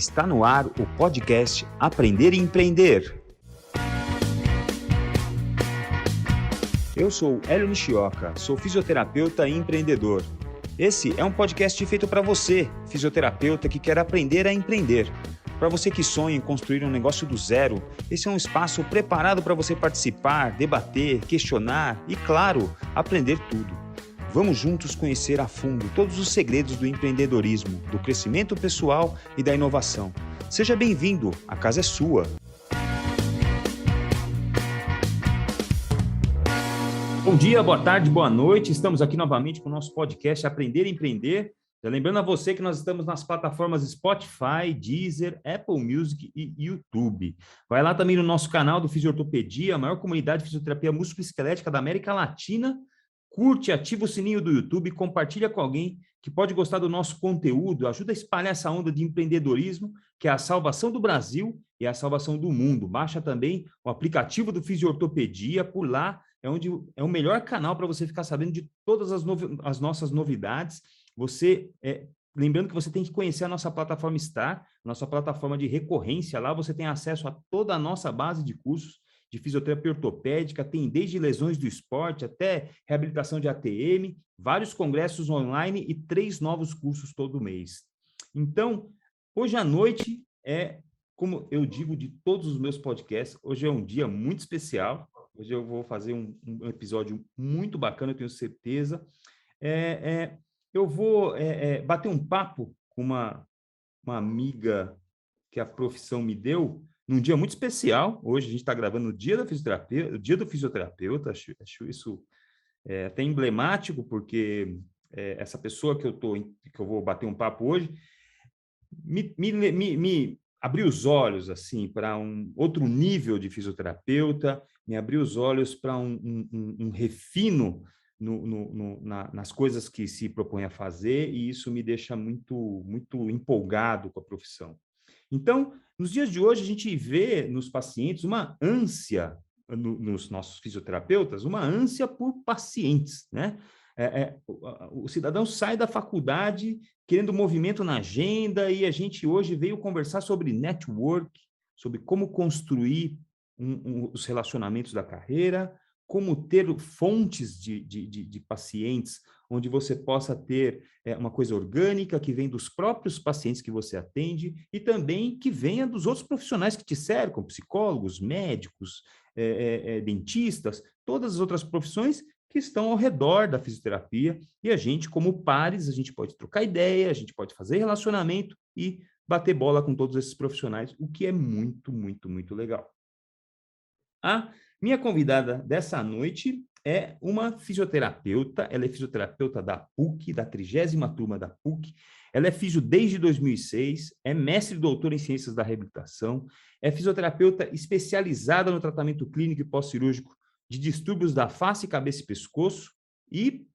Está no ar o podcast Aprender e Empreender. Eu sou Hélio Nishioka, sou fisioterapeuta e empreendedor. Esse é um podcast feito para você, fisioterapeuta que quer aprender a empreender. Para você que sonha em construir um negócio do zero, esse é um espaço preparado para você participar, debater, questionar e, claro, aprender tudo. Vamos juntos conhecer a fundo todos os segredos do empreendedorismo, do crescimento pessoal e da inovação. Seja bem-vindo, a casa é sua. Bom dia, boa tarde, boa noite. Estamos aqui novamente com o nosso podcast Aprender e Empreender. Lembrando a você que nós estamos nas plataformas Spotify, Deezer, Apple Music e YouTube. Vai lá também no nosso canal do Fisiortopedia, a maior comunidade de fisioterapia musculoesquelética da América Latina. Curte, ativa o sininho do YouTube, compartilha com alguém que pode gostar do nosso conteúdo, ajuda a espalhar essa onda de empreendedorismo, que é a salvação do Brasil e a salvação do mundo. Baixa também o aplicativo do Fisiortopedia, por lá é o melhor canal para você ficar sabendo de todas as nossas novidades. Lembrando que você tem que conhecer a nossa plataforma Star, nossa plataforma de recorrência. Lá você tem acesso a toda a nossa base de cursos de fisioterapia ortopédica, tem desde lesões do esporte até reabilitação de ATM, vários congressos online e 3 novos cursos todo mês. Então, hoje à noite como eu digo de todos os meus podcasts, hoje é um dia muito especial. Hoje eu vou fazer um episódio muito bacana, eu tenho certeza. Eu vou bater um papo com uma amiga que a profissão me deu, num dia muito especial. Hoje a gente está gravando o dia do fisioterapeuta. Acho isso até emblemático, porque essa pessoa que eu vou bater um papo hoje me abriu os olhos assim para um outro nível de fisioterapeuta, me abriu os olhos para um refino nas coisas que se propõe a fazer, e isso me deixa muito, muito empolgado com a profissão. Então, nos dias de hoje, a gente vê nos pacientes uma ânsia, nos nossos fisioterapeutas, uma ânsia por pacientes, né? O cidadão sai da faculdade querendo movimento na agenda, e a gente hoje veio conversar sobre network, sobre como construir os relacionamentos da carreira, como ter fontes de pacientes, onde você possa ter uma coisa orgânica que vem dos próprios pacientes que você atende e também que venha dos outros profissionais que te cercam, psicólogos, médicos, dentistas, todas as outras profissões que estão ao redor da fisioterapia, e a gente, como pares, a gente pode trocar ideia, a gente pode fazer relacionamento e bater bola com todos esses profissionais, o que é muito, muito, muito legal. A minha convidada dessa noite é uma fisioterapeuta. Ela é fisioterapeuta da PUC, da 30ª turma da PUC. Ela é fisio desde 2006, é mestre e doutora em ciências da reabilitação, é fisioterapeuta especializada no tratamento clínico e pós-cirúrgico de distúrbios da face, cabeça e pescoço, e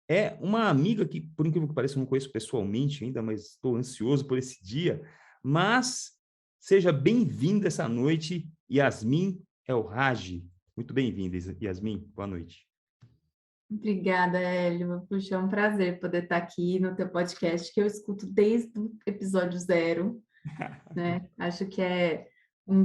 é uma amiga que, por incrível que pareça, eu não conheço pessoalmente ainda, mas estou ansioso por esse dia. Mas seja bem-vinda essa noite, Yasmin El-Raj. Muito bem-vinda, Yasmin. Boa noite. Obrigada, Hélio. Puxa, é um prazer poder estar aqui no teu podcast, que eu escuto desde o episódio 0, né? Acho que é uma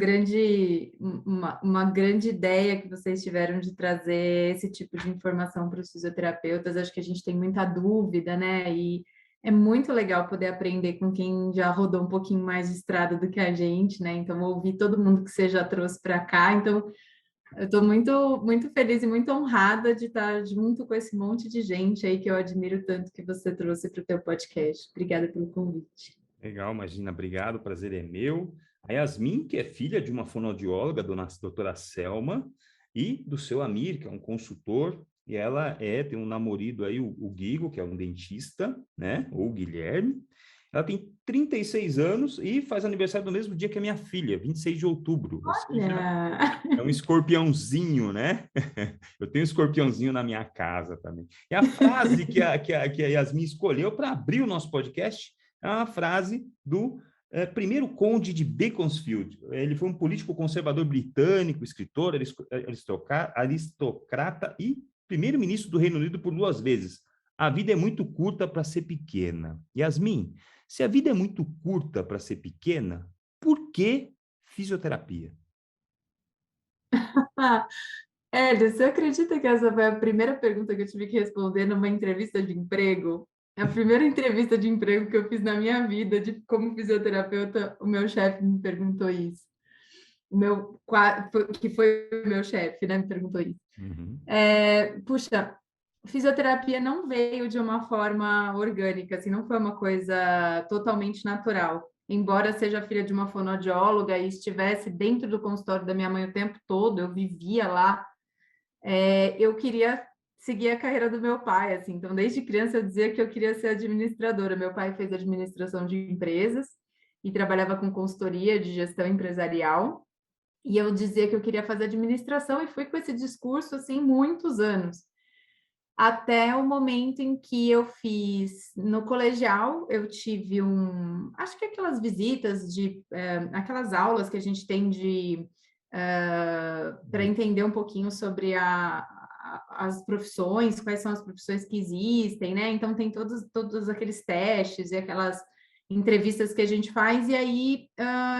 grande ideia que vocês tiveram de trazer esse tipo de informação para os fisioterapeutas. Acho que a gente tem muita dúvida, né? E é muito legal poder aprender com quem já rodou um pouquinho mais de estrada do que a gente, né? Então, ouvir todo mundo que você já trouxe para cá. Então, eu estou muito, muito feliz e muito honrada de estar junto com esse monte de gente aí que eu admiro tanto que você trouxe para o teu podcast. Obrigada pelo convite. Legal, imagina, obrigado, o prazer é meu. A Yasmin, que é filha de uma fonoaudióloga, doutora Selma, e do seu Amir, que é um consultor, e ela tem um namorado aí, o Guigo, que é um dentista, né, ou o Guilherme. Ela tem 36 anos e faz aniversário no mesmo dia que a minha filha, 26 de outubro. Olha! É um escorpiãozinho, né? Eu tenho um escorpiãozinho na minha casa também. E a frase que a Yasmin escolheu para abrir o nosso podcast é uma frase do primeiro conde de Beaconsfield. Ele foi um político conservador britânico, escritor, aristocrata e primeiro-ministro do Reino Unido por 2 vezes. A vida é muito curta para ser pequena. Yasmin, Se a vida é muito curta para ser pequena, por que fisioterapia? Ah, Hélio, você acredita que essa foi a primeira pergunta que eu tive que responder numa entrevista de emprego? É a primeira entrevista de emprego que eu fiz na minha vida, de como fisioterapeuta, o meu chefe me perguntou isso. Que foi o meu chefe, né, me perguntou isso. Uhum. Puxa, fisioterapia não veio de uma forma orgânica, assim, não foi uma coisa totalmente natural. Embora seja filha de uma fonoaudióloga e estivesse dentro do consultório da minha mãe o tempo todo, eu vivia lá, eu queria seguir a carreira do meu pai, assim. Então, desde criança eu dizia que eu queria ser administradora. Meu pai fez administração de empresas e trabalhava com consultoria de gestão empresarial. E eu dizia que eu queria fazer administração e fui com esse discurso assim muitos anos. Até o momento em que eu fiz no colegial, eu tive acho que aquelas visitas aquelas aulas que a gente tem para entender um pouquinho sobre as profissões, quais são as profissões que existem, né? Então tem todos aqueles testes e aquelas entrevistas que a gente faz, e aí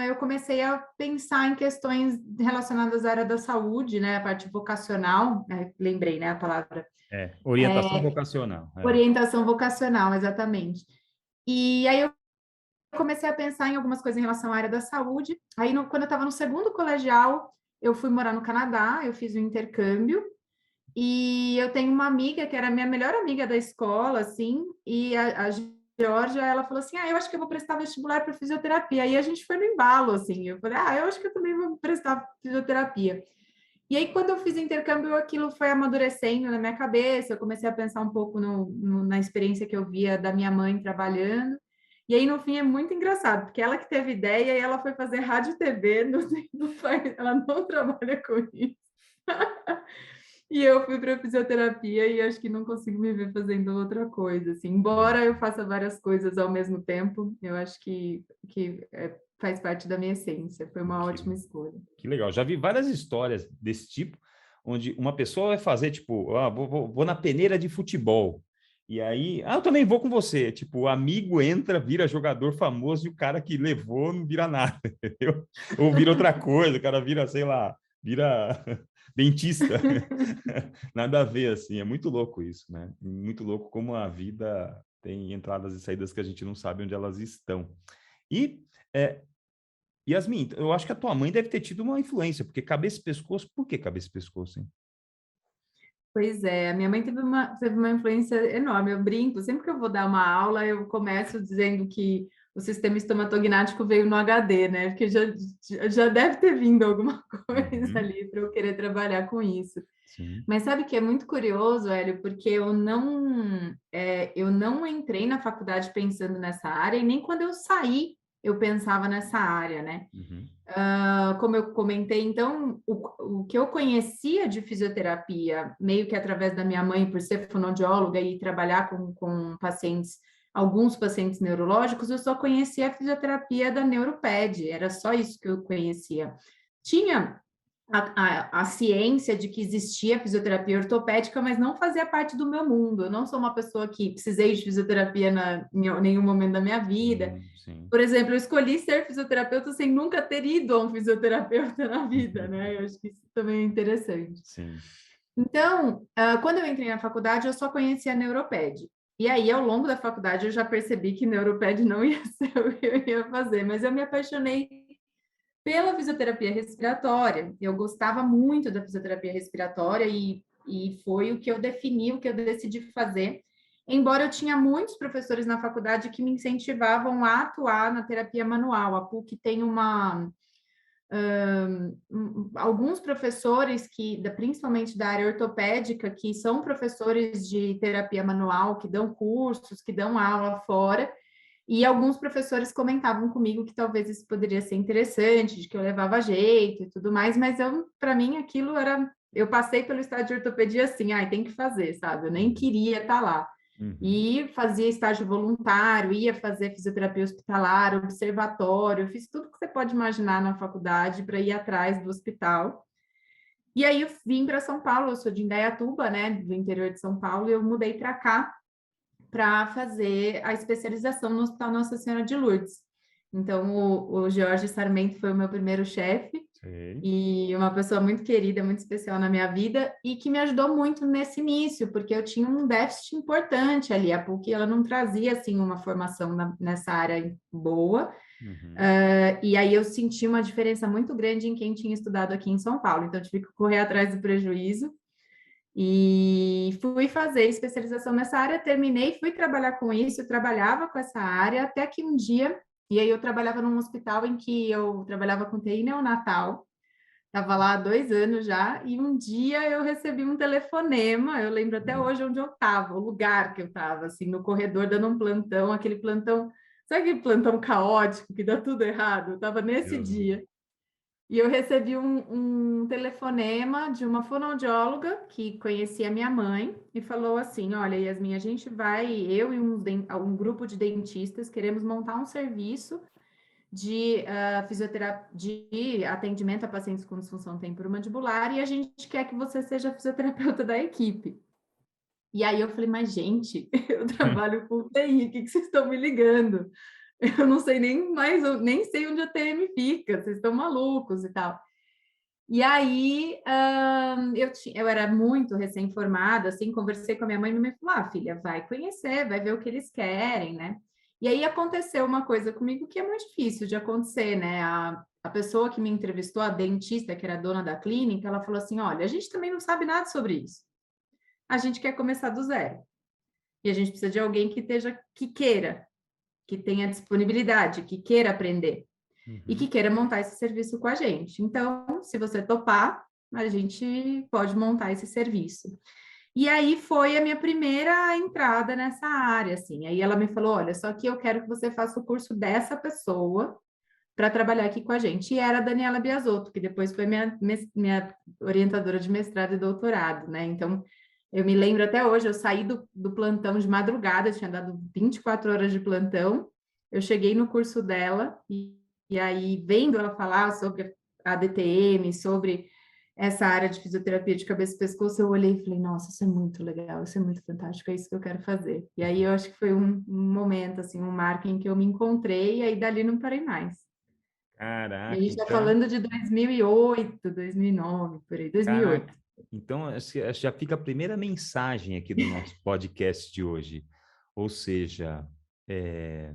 eu comecei a pensar em questões relacionadas à área da saúde, né? A parte vocacional, lembrei, né, a palavra Orientação vocacional. orientação vocacional, exatamente. E aí eu comecei a pensar em algumas coisas em relação à área da saúde. Aí, quando eu estava no segundo colegial, eu fui morar no Canadá, eu fiz um intercâmbio, e eu tenho uma amiga que era a minha melhor amiga da escola, assim, e a Georgia, ela falou assim, eu acho que eu vou prestar vestibular para fisioterapia. Aí a gente foi no embalo, assim, eu falei, eu acho que eu também vou prestar fisioterapia. E aí, quando eu fiz intercâmbio, aquilo foi amadurecendo na minha cabeça, eu comecei a pensar um pouco na experiência que eu via da minha mãe trabalhando, e aí, no fim, é muito engraçado, porque ela que teve ideia e ela foi fazer rádio e TV, ela não trabalha com isso. E eu fui para fisioterapia e acho que não consigo me ver fazendo outra coisa, assim. Embora eu faça várias coisas ao mesmo tempo, eu acho que faz parte da minha essência. Foi uma Que, ótima escolha. que legal. Já vi várias histórias desse tipo, onde uma pessoa vai fazer, tipo, vou na peneira de futebol. E aí, eu também vou com você. Tipo, o amigo entra, vira jogador famoso e o cara que levou não vira nada, entendeu? Ou vira outra coisa, o cara vira, sei lá, vira dentista. Nada a ver, assim. É muito louco isso, né? Muito louco como a vida tem entradas e saídas que a gente não sabe onde elas estão. E, é, Yasmin, eu acho que a tua mãe deve ter tido uma influência, porque cabeça e pescoço, por que cabeça e pescoço, hein? Pois é, a minha mãe teve uma influência enorme. Eu brinco, sempre que eu vou dar uma aula, eu começo dizendo que o sistema estomatognático veio no HD, né? Porque já deve ter vindo alguma coisa Uhum, ali para eu querer trabalhar com isso. sim. Mas sabe que é muito curioso, Hélio, porque eu não entrei na faculdade pensando nessa área, e nem quando eu saí eu pensava nessa área, né? Uhum, Como eu comentei, então, o que eu conhecia de fisioterapia, meio que através da minha mãe, por ser fonoaudióloga e trabalhar com pacientes, alguns pacientes neurológicos, eu só conhecia a fisioterapia da Neuroped, era só isso que eu conhecia. Tinha a ciência de que existia fisioterapia ortopédica, mas não fazia parte do meu mundo. Eu não sou uma pessoa que precisei de fisioterapia em nenhum momento da minha vida. sim. Por exemplo, eu escolhi ser fisioterapeuta sem nunca ter ido a um fisioterapeuta na vida, né? Eu acho que isso também é interessante. Sim. Então, quando eu entrei na faculdade, eu só conhecia a Neuroped. E aí, ao longo da faculdade, eu já percebi que Neuroped não ia ser o que eu ia fazer, mas eu me apaixonei pela fisioterapia respiratória. Eu gostava muito da fisioterapia respiratória e foi o que eu defini, o que eu decidi fazer. Embora eu tinha muitos professores na faculdade que me incentivavam a atuar na terapia manual. A PUC tem alguns professores principalmente da área ortopédica, que são professores de terapia manual, que dão cursos, que dão aula fora, e alguns professores comentavam comigo que talvez isso poderia ser interessante, de que eu levava jeito e tudo mais, mas para mim, aquilo era. Eu passei pelo estágio de ortopedia assim, tem que fazer, sabe? Eu nem queria estar lá. Uhum, E fazia estágio voluntário, ia fazer fisioterapia hospitalar, observatório, fiz tudo que você pode imaginar na faculdade para ir atrás do hospital. E aí eu vim para São Paulo, eu sou de Indaiatuba, né, do interior de São Paulo, e eu mudei para cá para fazer a especialização no Hospital Nossa Senhora de Lourdes. Então, o Jorge Sarmento foi o meu primeiro chefe, Sei. e uma pessoa muito querida, muito especial na minha vida, e que me ajudou muito nesse início, porque eu tinha um déficit importante ali. A PUC, ela não trazia, assim, uma formação nessa área boa, Uhum. e aí eu senti uma diferença muito grande em quem tinha estudado aqui em São Paulo. Então, eu tive que correr atrás do prejuízo, e fui fazer especialização nessa área, terminei, fui trabalhar com isso, eu trabalhava com essa área, até que um dia, e aí eu trabalhava num hospital em que eu trabalhava com TI neonatal, estava lá há 2 anos já, e um dia eu recebi um telefonema, eu lembro até hoje onde eu estava, o lugar que eu estava, assim, no corredor, dando um plantão, aquele plantão, sabe aquele plantão caótico, que dá tudo errado? Eu estava nesse Deus. dia. E eu recebi um telefonema de uma fonoaudióloga que conhecia minha mãe e falou assim: Olha, Yasmin, a gente vai, eu e um grupo de dentistas, queremos montar um serviço de fisioterapia, de atendimento a pacientes com disfunção temporomandibular e a gente quer que você seja fisioterapeuta da equipe. E aí eu falei, mas gente, eu trabalho com TI, o que vocês estão me ligando? Eu não sei nem mais, eu nem sei onde a TM fica, vocês estão malucos e tal. E aí, eu era muito recém-formada, assim, conversei com a minha mãe e minha mãe falou, filha, vai conhecer, vai ver o que eles querem, né? E aí aconteceu uma coisa comigo que é muito difícil de acontecer, né? A pessoa que me entrevistou, a dentista, que era dona da clínica, ela falou assim, olha, a gente também não sabe nada sobre isso. A gente quer começar do zero. E a gente precisa de alguém que queira, que tenha disponibilidade, que queira aprender e que Uhum. queira montar esse serviço com a gente. Então, se você topar, a gente pode montar esse serviço. E aí foi a minha primeira entrada nessa área, assim. Aí ela me falou: olha, só que eu quero que você faça o curso dessa pessoa para trabalhar aqui com a gente. E era a Daniela Biasotto, que depois foi minha orientadora de mestrado e doutorado, né? Então, eu me lembro até hoje, eu saí do plantão de madrugada, tinha dado 24 horas de plantão, eu cheguei no curso dela e aí, vendo ela falar sobre a DTM, sobre essa área de fisioterapia de cabeça e pescoço, eu olhei e falei, nossa, isso é muito legal, isso é muito fantástico, é isso que eu quero fazer. E aí eu acho que foi um momento, assim, um marco em que eu me encontrei, e aí dali não parei mais. E a Caraca, gente está então, falando de 2008, 2009, por aí, 2008. caraca. Então, essa já fica a primeira mensagem aqui do nosso podcast de hoje. Ou seja, é,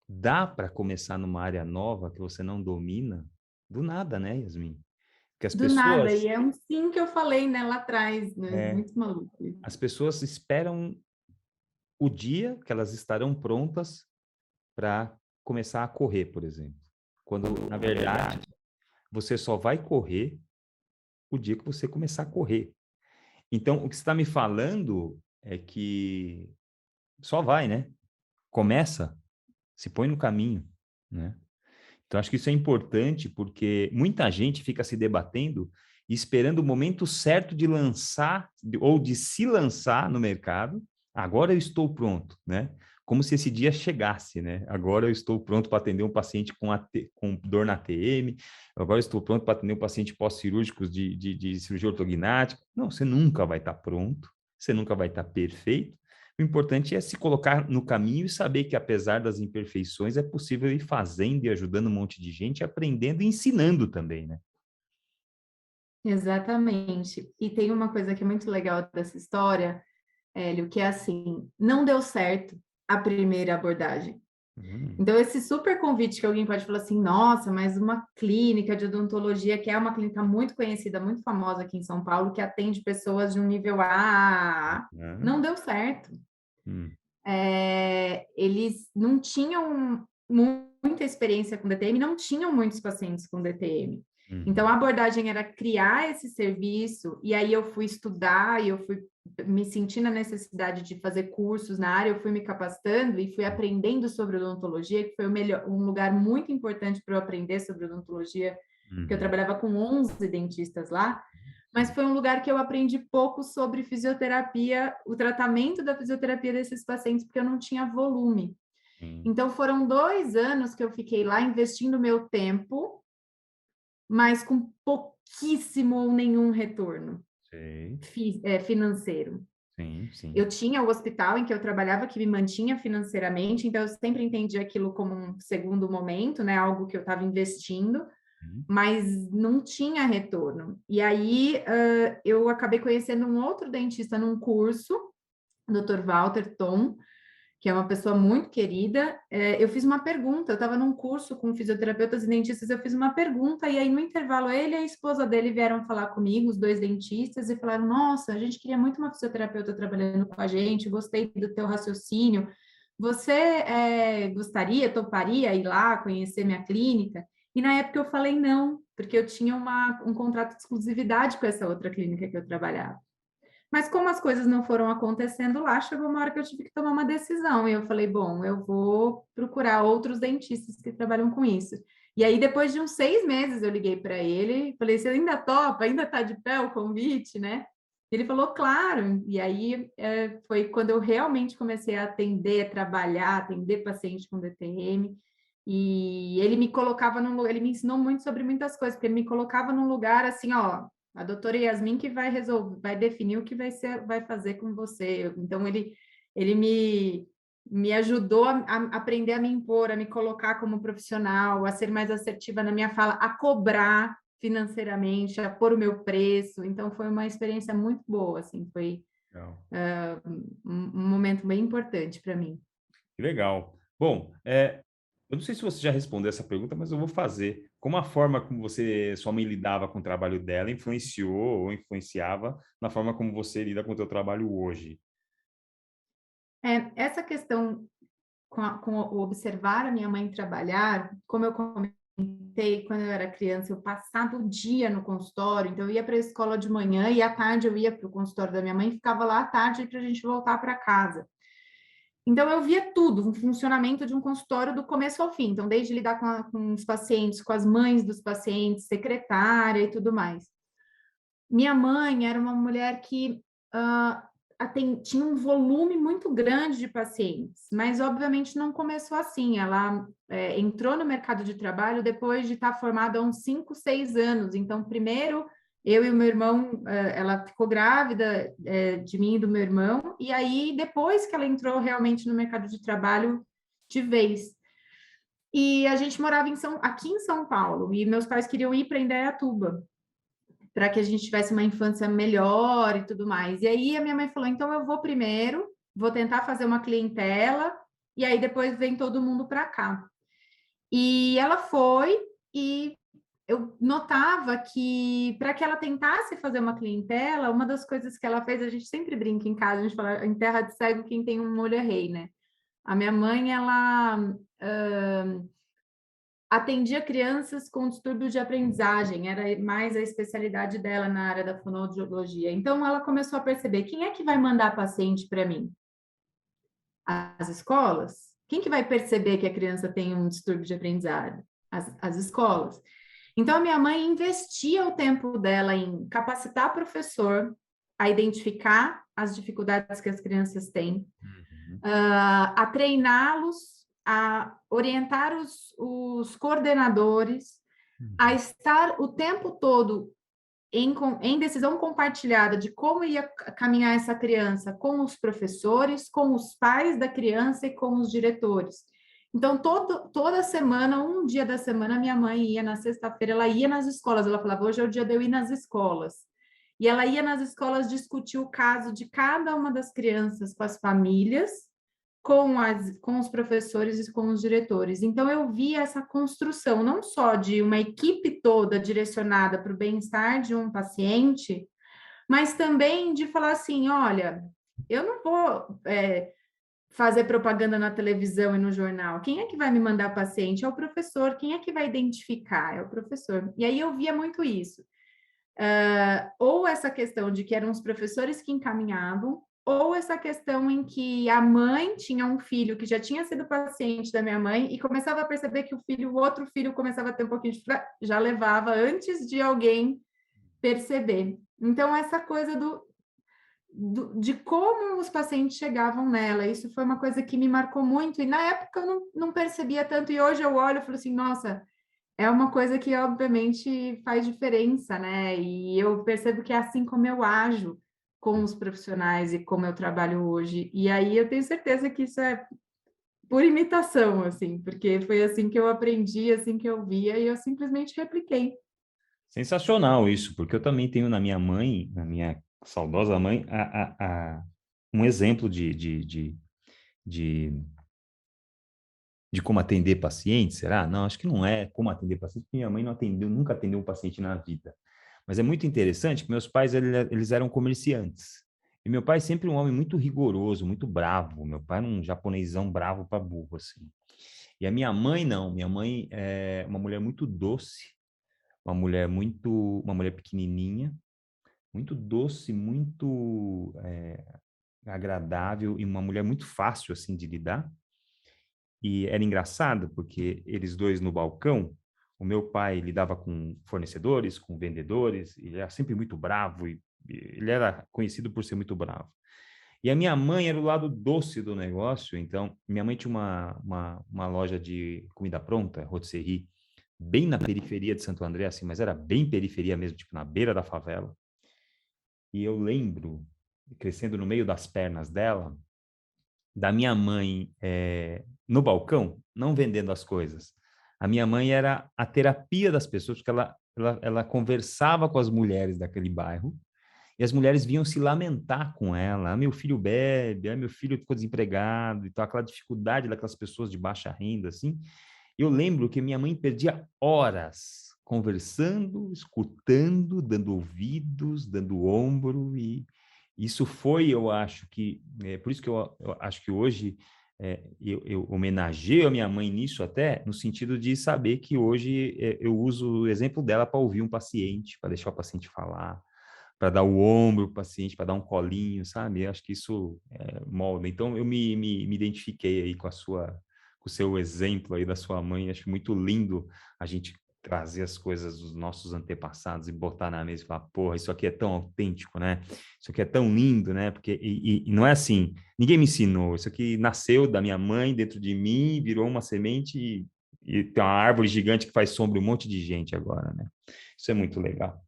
dá para começar numa área nova que você não domina do nada, né, Yasmin? Que as Do nada, pessoas, e é um sim que eu falei, né, lá atrás, né, é, muito maluco. as pessoas esperam o dia que elas estarão prontas para começar a correr, por exemplo. Quando, na verdade, você só vai correr o dia que você começar a correr. Então, o que você está me falando é que só vai, né? Começa, se põe no caminho, né? Então, acho que isso é importante porque muita gente fica se debatendo e esperando o momento certo de lançar ou de se lançar no mercado. Agora eu estou pronto, né? Como se esse dia chegasse, né? Agora eu estou pronto para atender um paciente com dor na TM, agora eu estou pronto para atender um paciente pós-cirúrgico de cirurgia ortognática. Não, você nunca vai estar pronto, você nunca vai estar perfeito. O importante é se colocar no caminho e saber que, apesar das imperfeições, é possível ir fazendo e ajudando um monte de gente, aprendendo e ensinando também, né? Exatamente. E tem uma coisa que é muito legal dessa história, Hélio, que é assim, não deu certo a primeira abordagem. Hum, Então, esse super convite que alguém pode falar assim, nossa, mas uma clínica de odontologia, que é uma clínica muito conhecida, muito famosa aqui em São Paulo, que atende pessoas de um nível A, hum, não deu certo. hum, Eles não tinham muita experiência com DTM, não tinham muitos pacientes com DTM. Então, uhum, a abordagem era criar esse serviço, e aí eu fui estudar, e eu fui me sentir na necessidade de fazer cursos na área, eu fui me capacitando e fui aprendendo sobre odontologia, que foi um lugar muito importante para eu aprender sobre odontologia, porque eu uhum, trabalhava com 11 dentistas lá, mas foi um lugar que eu aprendi pouco sobre fisioterapia, o tratamento da fisioterapia desses pacientes, porque eu não tinha volume. sim, Então, foram 2 anos que eu fiquei lá investindo meu tempo, mas com pouquíssimo ou nenhum retorno sei. financeiro. Sim, sim. Eu tinha o hospital em que eu trabalhava que me mantinha financeiramente, então eu sempre entendi aquilo como um segundo momento, né? Algo que eu estava investindo, Uhum. mas não tinha retorno. E aí eu acabei conhecendo um outro dentista num curso, o Dr. Walter Tom, que é uma pessoa muito querida. Eu fiz uma pergunta, eu estava num curso com fisioterapeutas e dentistas, eu fiz uma pergunta, e aí no intervalo ele e a esposa dele vieram falar comigo, os dois dentistas, e falaram, nossa, a gente queria muito uma fisioterapeuta trabalhando com a gente, gostei do teu raciocínio, você gostaria, toparia ir lá conhecer minha clínica? E na época eu falei não, porque eu tinha um contrato de exclusividade com essa outra clínica que eu trabalhava. Mas como as coisas não foram acontecendo lá, chegou uma hora que eu tive que tomar uma decisão. E eu falei, bom, eu vou procurar outros dentistas que trabalham com isso. E aí, depois de uns 6 meses, eu liguei para ele, falei, você ainda topa? Ainda está de pé o convite, né? Ele falou, claro. E aí, foi quando eu realmente comecei a atender, trabalhar, atender paciente com DTM. E ele me colocava ele me ensinou muito sobre muitas coisas, porque ele me colocava num lugar assim, ó, a doutora Yasmin que vai resolver, vai definir o que vai fazer com você. Então, ele me ajudou a aprender a me impor, a me colocar como profissional, a ser mais assertiva na minha fala, a cobrar financeiramente, a pôr o meu preço. Então, foi uma experiência muito boa, assim, foi Legal. um momento bem importante para mim. Que legal. Bom, eu não sei se você já respondeu essa pergunta, mas eu vou fazer. Como a forma como sua mãe lidava com o trabalho dela influenciou ou influenciava na forma como você lida com o teu trabalho hoje? Essa questão com o observar a minha mãe trabalhar, como eu comentei, quando eu era criança, eu passava o dia no consultório, então eu ia para a escola de manhã e à tarde eu ia para o consultório da minha mãe, ficava lá à tarde para a gente voltar para casa. Então eu via tudo, um funcionamento de um consultório do começo ao fim, então desde lidar com os pacientes, com as mães dos pacientes, secretária e tudo mais. Minha mãe era uma mulher que tinha um volume muito grande de pacientes, mas obviamente não começou assim. Ela entrou no mercado de trabalho depois de estar formada há uns 5, 6 anos. Então, primeiro, eu e o meu irmão, ela ficou grávida de mim e do meu irmão, e aí depois que ela entrou realmente no mercado de trabalho de vez. E a gente morava aqui em São Paulo, e meus pais queriam ir para Indaiatuba para que a gente tivesse uma infância melhor e tudo mais. E aí a minha mãe falou: então eu vou primeiro, vou tentar fazer uma clientela, e aí depois vem todo mundo para cá. E ela foi, e eu notava que para que ela tentasse fazer uma clientela, uma das coisas que ela fez, a gente sempre brinca em casa, a gente fala, em terra de cego, quem tem um olho é rei, né? A minha mãe, ela atendia crianças com distúrbio de aprendizagem, era mais a especialidade dela na área da fonoaudiologia. Então, ela começou a perceber quem é que vai mandar paciente para mim? As escolas? Quem que vai perceber que a criança tem um distúrbio de aprendizagem? As escolas. Então, a minha mãe investia o tempo dela em capacitar professor a identificar as dificuldades que as crianças têm, Uhum. a treiná-los, a orientar os coordenadores, a Uhum. estar o tempo todo em decisão compartilhada de como ia caminhar essa criança com os professores, com os pais da criança e com os diretores. Então, toda semana, um dia da semana, minha mãe ia na sexta-feira, ela ia nas escolas, ela falava, hoje é o dia de eu ir nas escolas. E ela ia nas escolas discutir o caso de cada uma das crianças com as famílias, com os professores e com os diretores. Então, eu vi essa construção, não só de uma equipe toda direcionada para o bem-estar de um paciente, mas também de falar assim: olha, eu não vou fazer propaganda na televisão e no jornal. Quem é que vai me mandar paciente? É o professor. Quem é que vai identificar? É o professor. E aí eu via muito isso. Ou essa questão de que eram os professores que encaminhavam, ou essa questão em que a mãe tinha um filho que já tinha sido paciente da minha mãe e começava a perceber que o outro filho começava a ter um pouquinho de já levava antes de alguém perceber. Então, essa coisa de como os pacientes chegavam nela, isso foi uma coisa que me marcou muito, e na época eu não percebia tanto, e hoje eu olho e falo assim, nossa, é uma coisa que obviamente faz diferença, né? E eu percebo que é assim como eu ajo com os profissionais e como eu trabalho hoje. E aí eu tenho certeza que isso é por imitação, assim, porque foi assim que eu aprendi, assim que eu via, e eu simplesmente repliquei. Sensacional isso, porque eu também tenho na minha mãe, na minha saudosa mãe, um exemplo de, de como atender pacientes, será? Não, acho que não é como atender pacientes, porque minha mãe não atendeu, nunca atendeu um paciente na vida. Mas é muito interessante que meus pais, eles eram comerciantes. E meu pai sempre um homem muito rigoroso, muito bravo. Meu pai era um japonesão bravo para burro, assim. E a minha mãe, não. Minha mãe é uma mulher muito doce, uma mulher pequenininha, muito doce, muito agradável e uma mulher muito fácil, assim, de lidar. E era engraçado porque eles dois no balcão, o meu pai lidava com fornecedores, com vendedores, e ele era sempre muito bravo, e ele era conhecido por ser muito bravo. E a minha mãe era o lado doce do negócio, então minha mãe tinha uma loja de comida pronta, rotisserie, bem na periferia de Santo André, assim, mas era bem periferia mesmo, tipo na beira da favela. E eu lembro, crescendo no meio das pernas dela, da minha mãe no balcão, não vendendo as coisas. A minha mãe era a terapia das pessoas, porque ela conversava com as mulheres daquele bairro, e as mulheres vinham se lamentar com ela. Ah, meu filho bebe, ah, meu filho ficou desempregado, então aquela dificuldade daquelas pessoas de baixa renda, assim. Eu lembro que minha mãe perdia horas conversando, escutando, dando ouvidos, dando ombro, e isso foi, eu acho que, por isso que eu acho que hoje eu homenageio a minha mãe nisso até, no sentido de saber que hoje eu uso o exemplo dela para ouvir um paciente, para deixar o paciente falar, para dar o ombro para o paciente, para dar um colinho, sabe? Eu acho que isso molda. Então, eu me identifiquei aí com o seu exemplo aí da sua mãe. Acho muito lindo a gente trazer as coisas dos nossos antepassados e botar na mesa e falar, porra, isso aqui é tão autêntico, né? Isso aqui é tão lindo, né? Porque e não é assim, ninguém me ensinou. Isso aqui nasceu da minha mãe dentro de mim, virou uma semente e tem uma árvore gigante que faz sombra um monte de gente agora, né? Isso é muito legal.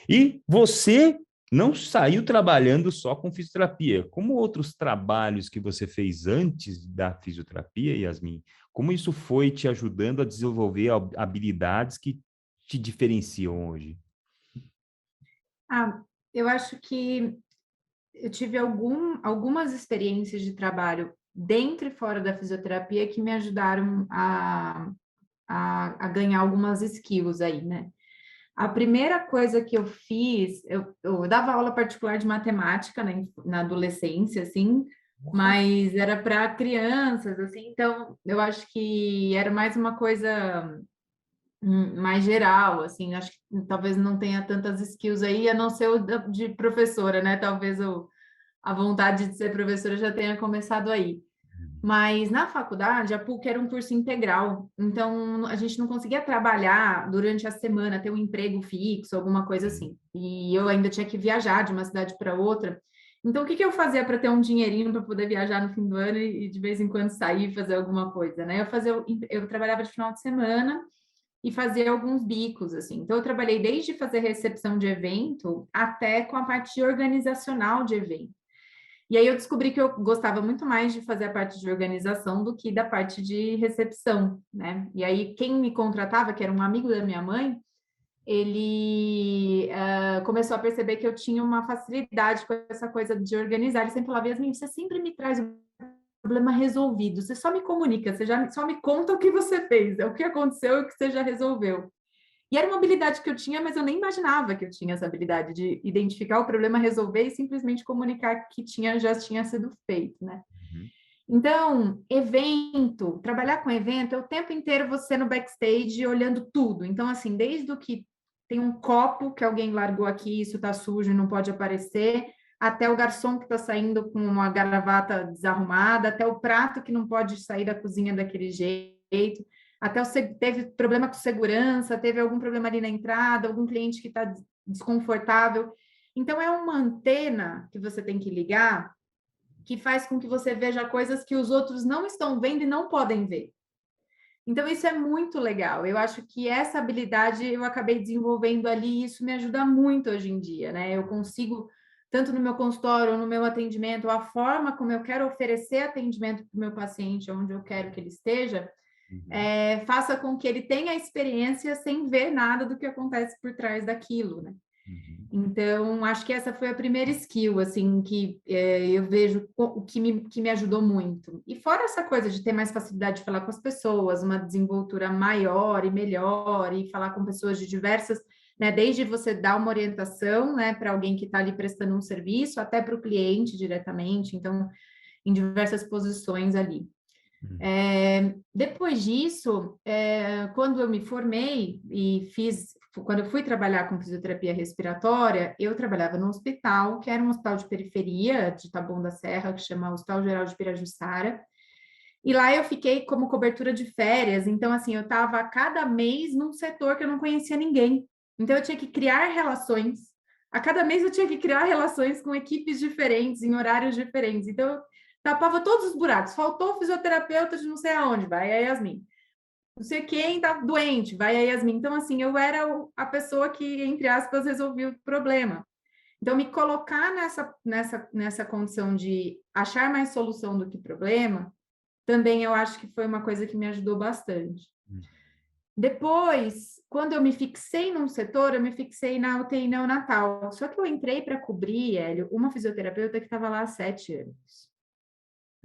E você não saiu trabalhando só com fisioterapia. Como outros trabalhos que você fez antes da fisioterapia, Yasmin, como isso foi te ajudando a desenvolver habilidades que te diferenciam hoje? Ah, eu acho que eu tive algumas experiências de trabalho dentro e fora da fisioterapia que me ajudaram a ganhar algumas skills aí, né? A primeira coisa que eu fiz, eu dava aula particular de matemática, né, na adolescência, assim, mas era para crianças, assim, então eu acho que era mais uma coisa mais geral, assim, acho que talvez não tenha tantas skills aí, a não ser o de professora, né? Talvez a vontade de ser professora já tenha começado aí. Mas na faculdade, a PUC era um curso integral, então a gente não conseguia trabalhar durante a semana, ter um emprego fixo, alguma coisa assim. E eu ainda tinha que viajar de uma cidade para outra. Então, o que que eu fazia para ter um dinheirinho para poder viajar no fim do ano e de vez em quando sair e fazer alguma coisa, né? Eu trabalhava de final de semana e fazia alguns bicos, assim. Então, eu trabalhei desde fazer recepção de evento até com a parte organizacional de evento. E aí eu descobri que eu gostava muito mais de fazer a parte de organização do que da parte de recepção, né? E aí quem me contratava, que era um amigo da minha mãe, ele começou a perceber que eu tinha uma facilidade com essa coisa de organizar. Ele sempre falava, Yasmin, você sempre me traz um problema resolvido, você só me comunica, você já só me conta o que você fez, é o que aconteceu e o que você já resolveu. E era uma habilidade que eu tinha, mas eu nem imaginava que eu tinha essa habilidade de identificar o problema, resolver e simplesmente comunicar que já tinha sido feito, né? Uhum. Então, evento, trabalhar com evento é o tempo inteiro você no backstage olhando tudo. Então, assim, desde o que tem um copo que alguém largou aqui, isso tá sujo e não pode aparecer, até o garçom que está saindo com uma gravata desarrumada, até o prato que não pode sair da cozinha daquele jeito, até teve problema com segurança, teve algum problema ali na entrada, algum cliente que está desconfortável. Então, é uma antena que você tem que ligar que faz com que você veja coisas que os outros não estão vendo e não podem ver. Então, isso é muito legal. Eu acho que essa habilidade eu acabei desenvolvendo ali e isso me ajuda muito hoje em dia, né? Eu consigo tanto no meu consultório, no meu atendimento, a forma como eu quero oferecer atendimento para o meu paciente, onde eu quero que ele esteja, faça com que ele tenha a experiência sem ver nada do que acontece por trás daquilo, né? Então, acho que essa foi a primeira skill, assim, que eu vejo o que me ajudou muito. E fora essa coisa de ter mais facilidade de falar com as pessoas, uma desenvoltura maior e melhor, e falar com pessoas de diversas, né, desde você dar uma orientação, né, para alguém que está ali prestando um serviço, até para o cliente diretamente, então, em diversas posições ali. Depois disso, quando eu me formei e quando eu fui trabalhar com fisioterapia respiratória, eu trabalhava num hospital, que era um hospital de periferia de Taboão da Serra, que chama Hospital Geral de Pirajussara, e lá eu fiquei como cobertura de férias, então assim, eu estava a cada mês num setor que eu não conhecia ninguém, então eu tinha que criar relações, a cada mês eu tinha que criar relações com equipes diferentes, em horários diferentes, então tapava todos os buracos. Faltou fisioterapeuta de não sei aonde, vai a Yasmin. Não sei quem tá doente, vai a Yasmin. Então, assim, eu era a pessoa que, entre aspas, resolvia o problema. Então, me colocar nessa condição de achar mais solução do que problema, também eu acho que foi uma coisa que me ajudou bastante. Depois, quando eu me fixei num setor, eu me fixei na UTI neonatal. Só que eu entrei para cobrir, Hélio, uma fisioterapeuta que estava lá há 7 anos.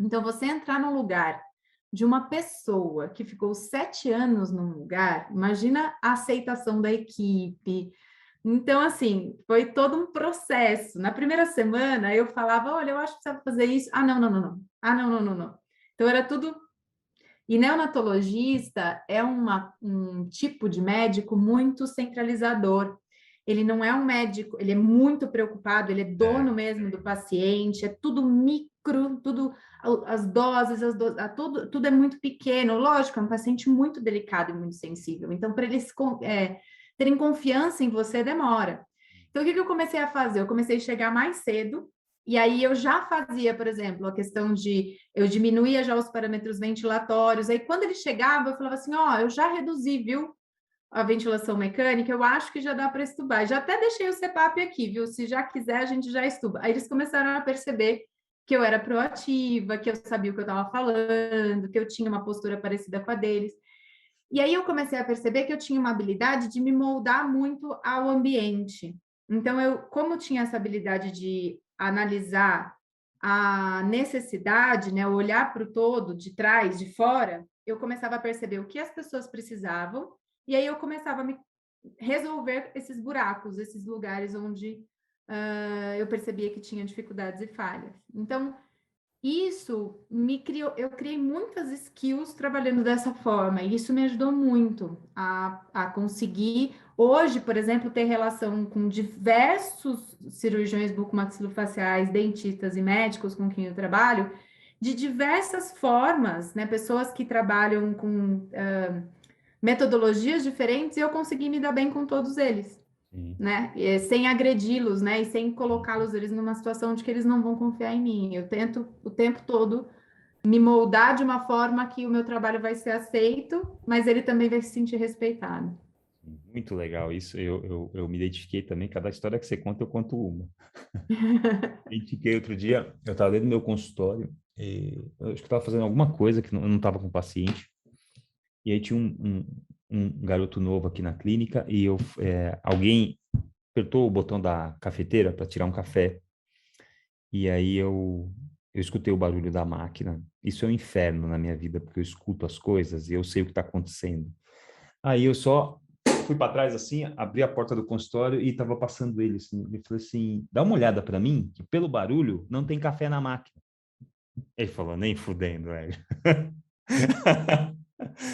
Então, você entrar num lugar de uma pessoa que ficou 7 anos num lugar, imagina a aceitação da equipe. Então, assim, foi todo um processo. Na primeira semana, eu falava, olha, eu acho que precisa fazer isso. Ah, não, não, não, não. Ah, não, não, não, não. Então, era tudo... E neonatologista é um tipo de médico muito centralizador. Ele não é um médico, ele é muito preocupado, ele é dono mesmo do paciente, é tudo micro, tudo as doses, tudo é muito pequeno. Lógico, é um paciente muito delicado e muito sensível. Então, para eles terem confiança em você, demora. Então, o que eu comecei a fazer? Eu comecei a chegar mais cedo, e aí eu já fazia, por exemplo, a questão de eu diminuía já os parâmetros ventilatórios. Aí, quando ele chegava, eu falava assim: ó, eu já reduzi, viu? A ventilação mecânica, eu acho que já dá para estubar. Já até deixei o CPAP aqui, viu? Se já quiser, a gente já estuba. Aí eles começaram a perceber que eu era proativa, que eu sabia o que eu estava falando, que eu tinha uma postura parecida com a deles. E aí eu comecei a perceber que eu tinha uma habilidade de me moldar muito ao ambiente. Então, como eu tinha essa habilidade de analisar a necessidade, né, olhar para o todo, de trás, de fora, eu começava a perceber o que as pessoas precisavam, e aí eu começava a me resolver esses buracos, esses lugares onde eu percebia que tinha dificuldades e falhas. Então, isso eu criei muitas skills trabalhando dessa forma, e isso me ajudou muito a conseguir, hoje, por exemplo, ter relação com diversos cirurgiões bucomaxilofaciais, dentistas e médicos com quem eu trabalho, de diversas formas, né? Pessoas que trabalham com metodologias diferentes, e eu consegui me dar bem com todos eles. Né? Sem agredi-los, né? E sem colocá-los eles numa situação de que eles não vão confiar em mim. Eu tento o tempo todo me moldar de uma forma que o meu trabalho vai ser aceito, mas ele também vai se sentir respeitado. Muito legal isso. Eu me identifiquei também. Cada história que você conta, eu conto uma. Me identifiquei outro dia, eu estava dentro do meu consultório, e eu acho que estava fazendo alguma coisa que eu não estava com o paciente. E aí tinha um garoto novo aqui na clínica e alguém apertou o botão da cafeteira para tirar um café. E aí eu escutei o barulho da máquina. Isso é um inferno na minha vida, porque eu escuto as coisas e eu sei o que está acontecendo. Aí eu só fui para trás assim, abri a porta do consultório e estava passando ele assim. Ele falou assim: dá uma olhada para mim, que pelo barulho não tem café na máquina. Ele falou: nem fudendo, velho.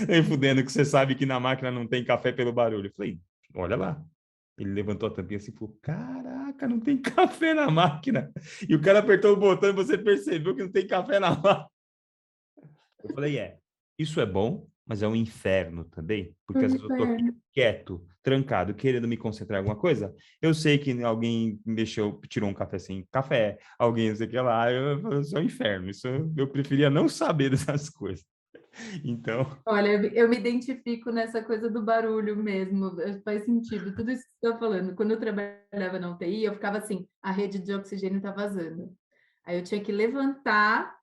Nem fudendo que você sabe que na máquina não tem café pelo barulho. Eu falei: olha lá. Ele levantou a tampinha assim e falou: caraca, não tem café na máquina. E o cara apertou o botão e você percebeu que não tem café na máquina. Eu falei: isso é bom, mas é um inferno também, porque às vezes eu estou aqui quieto, trancado, querendo me concentrar em alguma coisa. Eu sei que alguém mexeu, tirou um café sem café, alguém não sei o que lá, isso é um inferno. Eu preferia não saber dessas coisas. Então, Olha, eu me identifico nessa coisa do barulho mesmo, faz sentido. Tudo isso que você está falando. Quando eu trabalhava na UTI, eu ficava assim, a rede de oxigênio está vazando. Aí eu tinha que levantar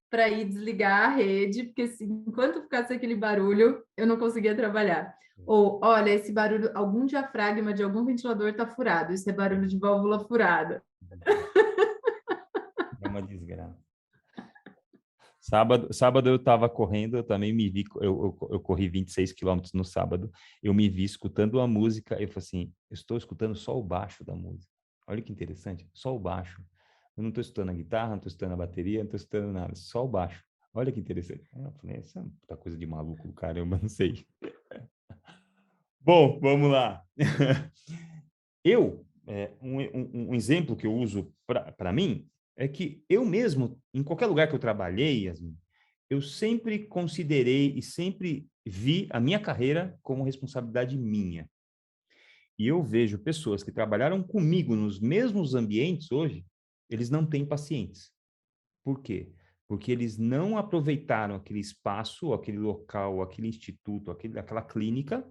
para ir desligar a rede, porque assim, enquanto ficasse aquele barulho, eu não conseguia trabalhar. Ou, olha, esse barulho, algum diafragma de algum ventilador está furado, isso é barulho de válvula furada. é uma desgraça. Sábado eu estava correndo, eu também me vi, eu corri 26 quilômetros no sábado, eu me vi escutando a música, eu falei assim, eu estou escutando só o baixo da música. Olha que interessante, só o baixo. Eu não estou escutando a guitarra, não estou escutando a bateria, não estou escutando nada, só o baixo. Olha que interessante. Eu falei, essa é uma coisa de maluco do caramba, não sei. Bom, vamos lá. Um exemplo que eu uso para mim é que eu mesmo, em qualquer lugar que eu trabalhei, Yasmin, eu sempre considerei e sempre vi a minha carreira como responsabilidade minha. E eu vejo pessoas que trabalharam comigo nos mesmos ambientes hoje, eles não têm pacientes. Por quê? Porque eles não aproveitaram aquele espaço, aquele local, aquele instituto, aquela clínica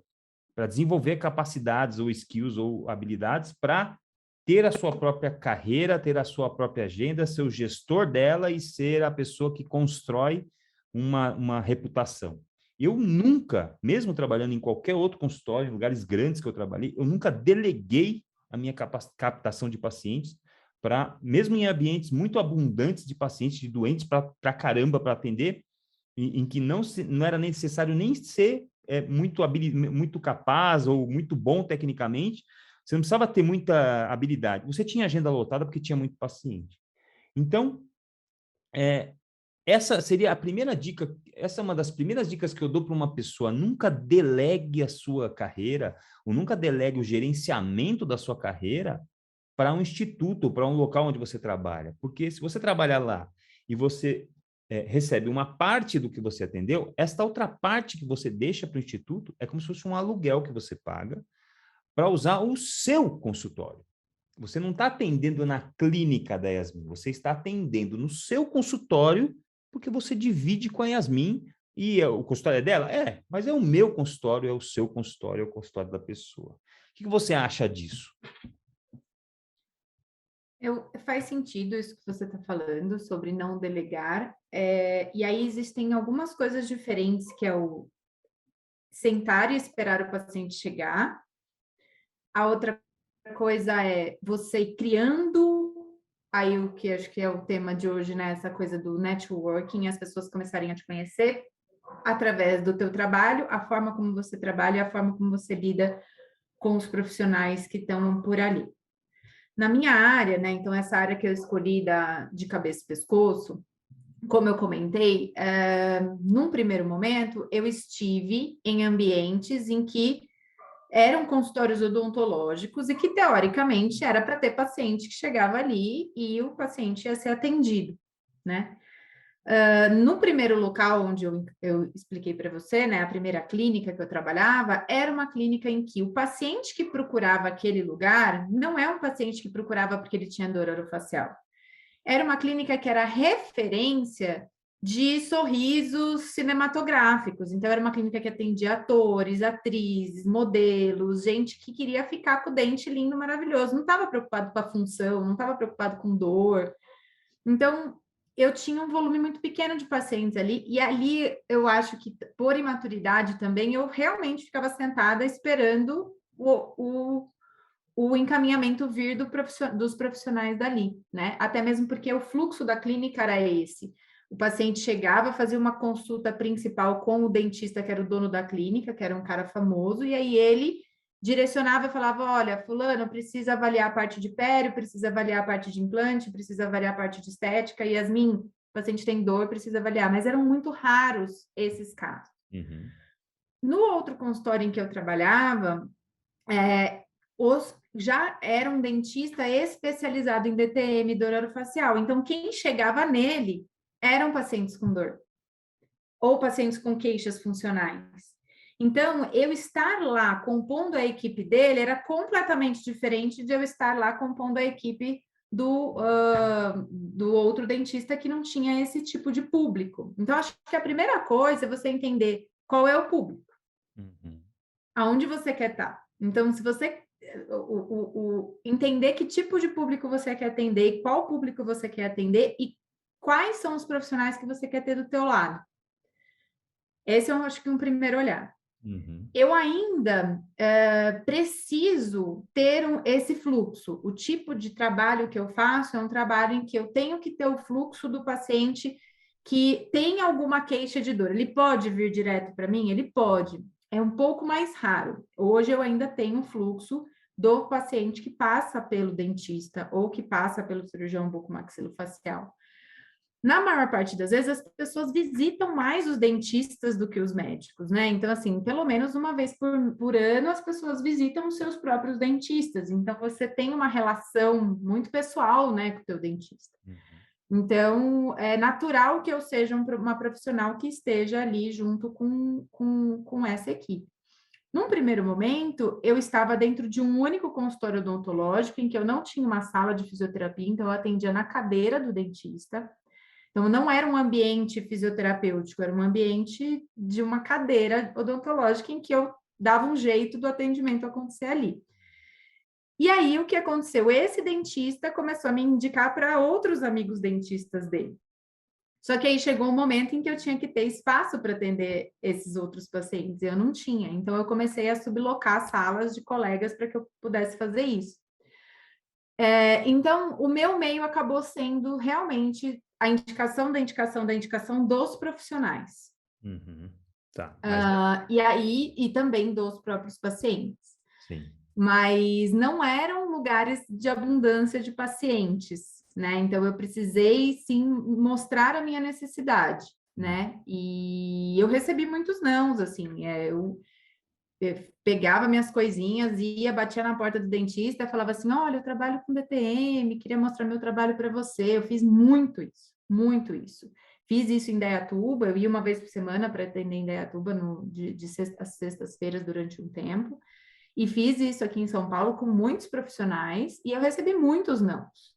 para desenvolver capacidades ou skills ou habilidades para ter a sua própria carreira, ter a sua própria agenda, ser o gestor dela e ser a pessoa que constrói uma reputação. Eu nunca, mesmo trabalhando em qualquer outro consultório, em lugares grandes que eu trabalhei, eu nunca deleguei a minha captação de pacientes para, mesmo em ambientes muito abundantes de pacientes, de doentes para caramba para atender, em que não era necessário nem ser muito capaz ou muito bom tecnicamente, você não precisava ter muita habilidade. Você tinha agenda lotada porque tinha muito paciente. Então, é, essa seria a primeira dica, essa é uma das primeiras dicas que eu dou para uma pessoa. Nunca delegue a sua carreira, ou nunca delegue o gerenciamento da sua carreira para um instituto, para um local onde você trabalha. Porque se você trabalhar lá e você recebe uma parte do que você atendeu, esta outra parte que você deixa para o instituto é como se fosse um aluguel que você paga para usar o seu consultório. Você não está atendendo na clínica da Yasmin, você está atendendo no seu consultório, porque você divide com a Yasmin e o consultório é dela? É, mas é o meu consultório, é o seu consultório, é o consultório da pessoa. O que você acha disso? Faz sentido isso que você está falando sobre não delegar, e aí existem algumas coisas diferentes, que é o sentar e esperar o paciente chegar. A outra coisa é você ir criando, aí o que acho que é o tema de hoje, né? Essa coisa do networking, as pessoas começarem a te conhecer através do teu trabalho, a forma como você trabalha e a forma como você lida com os profissionais que estão por ali. Na minha área, né? Então, essa área que eu escolhi de cabeça e pescoço, como eu comentei, num primeiro momento, eu estive em ambientes em que eram consultórios odontológicos e que, teoricamente, era para ter paciente que chegava ali e o paciente ia ser atendido, né? No primeiro local onde eu expliquei para você, né, a primeira clínica que eu trabalhava, era uma clínica em que o paciente que procurava aquele lugar não é um paciente que procurava porque ele tinha dor orofacial. Era uma clínica que era referência de sorrisos cinematográficos. Então, era uma clínica que atendia atores, atrizes, modelos, gente que queria ficar com o dente lindo, maravilhoso. Não estava preocupado com a função, não estava preocupado com dor. Então, eu tinha um volume muito pequeno de pacientes ali, e ali eu acho que, por imaturidade também, eu realmente ficava sentada esperando o encaminhamento vir dos profissionais dali, né? Até mesmo porque o fluxo da clínica era esse. O paciente chegava, fazia uma consulta principal com o dentista, que era o dono da clínica, que era um cara famoso, e aí ele direcionava e falava: olha, fulano, precisa avaliar a parte de pério, precisa avaliar a parte de implante, precisa avaliar a parte de estética, e Yasmin, o paciente tem dor, precisa avaliar. Mas eram muito raros esses casos. Uhum. No outro consultório em que eu trabalhava, já era um dentista especializado em DTM, dor orofacial. Então, quem chegava nele eram pacientes com dor ou pacientes com queixas funcionais. Então, eu estar lá compondo a equipe dele era completamente diferente de eu estar lá compondo a equipe do outro dentista que não tinha esse tipo de público. Então, acho que a primeira coisa é você entender qual é o público, aonde você quer estar. Então, se você entender que tipo de público você quer atender e qual público você quer atender e quais são os profissionais que você quer ter do teu lado. Esse eu acho que é um primeiro olhar. Eu ainda preciso ter esse fluxo. O tipo de trabalho que eu faço é um trabalho em que eu tenho que ter o fluxo do paciente que tem alguma queixa de dor. Ele pode vir direto para mim? Ele pode. É um pouco mais raro. Hoje eu ainda tenho o fluxo do paciente que passa pelo dentista ou que passa pelo cirurgião bucomaxilofacial. Na maior parte das vezes, as pessoas visitam mais os dentistas do que os médicos, né? Então, assim, pelo menos uma vez por ano, as pessoas visitam os seus próprios dentistas. Então, você tem uma relação muito pessoal, né, com o teu dentista. Então, é natural que eu seja uma profissional que esteja ali junto com essa equipe. Num primeiro momento, eu estava dentro de um único consultório odontológico, em que eu não tinha uma sala de fisioterapia, então eu atendia na cadeira do dentista. Então, não era um ambiente fisioterapêutico, era um ambiente de uma cadeira odontológica em que eu dava um jeito do atendimento acontecer ali. E aí, o que aconteceu? Esse dentista começou a me indicar para outros amigos dentistas dele. Só que aí chegou um momento em que eu tinha que ter espaço para atender esses outros pacientes, e eu não tinha. Então, eu comecei a sublocar salas de colegas para que eu pudesse fazer isso. Então, o meu meio acabou sendo realmente a indicação da indicação da indicação dos profissionais. Tá. E também dos próprios pacientes. Sim. Mas não eram lugares de abundância de pacientes, né? Então, eu precisei, sim, mostrar a minha necessidade, né? E eu recebi muitos nãos, assim, eu pegava minhas coisinhas, ia, batia na porta do dentista, falava assim, olha, eu trabalho com DTM, queria mostrar meu trabalho para você. Eu fiz muito isso, muito isso. Fiz isso em Indaiatuba, eu ia uma vez por semana para atender em Indaiatuba de sextas-feiras durante um tempo, e fiz isso aqui em São Paulo com muitos profissionais, e eu recebi muitos nãos.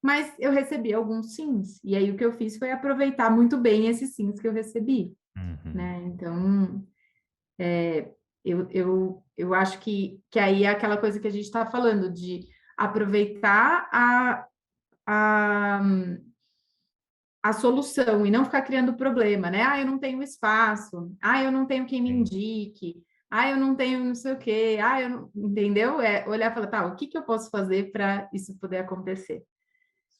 Mas eu recebi alguns sims, e aí o que eu fiz foi aproveitar muito bem esses sims que eu recebi, né? Então, eu acho que aí é aquela coisa que a gente está falando, de aproveitar a solução e não ficar criando problema, né? Ah, eu não tenho espaço, ah, eu não tenho quem me indique, ah, eu não tenho não sei o quê, ah, eu não... Entendeu? É olhar e falar, tá, o que eu posso fazer para isso poder acontecer?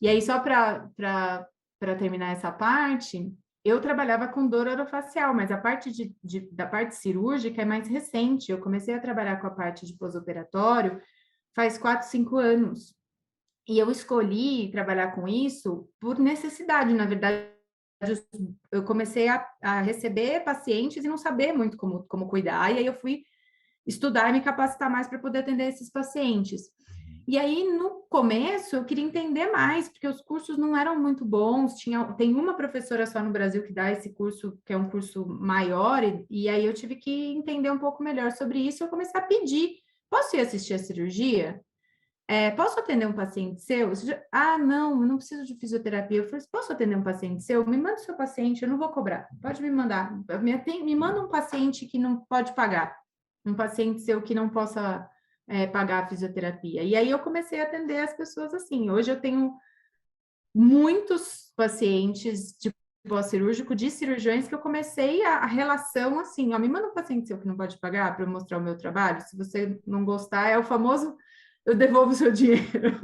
E aí, só para terminar essa parte, eu trabalhava com dor orofacial, mas a parte da parte cirúrgica é mais recente. Eu comecei a trabalhar com a parte de pós-operatório faz 4, 5 anos. E eu escolhi trabalhar com isso por necessidade. Na verdade, eu comecei a receber pacientes e não saber muito como cuidar. E aí eu fui estudar e me capacitar mais para poder atender esses pacientes. E aí, no começo, eu queria entender mais, porque os cursos não eram muito bons. Tem uma professora só no Brasil que dá esse curso, que é um curso maior, e aí eu tive que entender um pouco melhor sobre isso. Eu comecei a pedir: posso ir assistir a cirurgia? Posso atender um paciente seu? Ah, não, eu não preciso de fisioterapia. Eu falei: posso atender um paciente seu? Me manda o seu paciente, eu não vou cobrar. Pode me mandar. Me manda um paciente que não pode pagar. Um paciente seu que não possa pagar a fisioterapia. E aí eu comecei a atender as pessoas assim. Hoje eu tenho muitos pacientes de pós-cirúrgico, de cirurgiões, que eu comecei a relação assim, ó, me manda um paciente seu que não pode pagar para eu mostrar o meu trabalho. Se você não gostar, é o famoso, eu devolvo o seu dinheiro.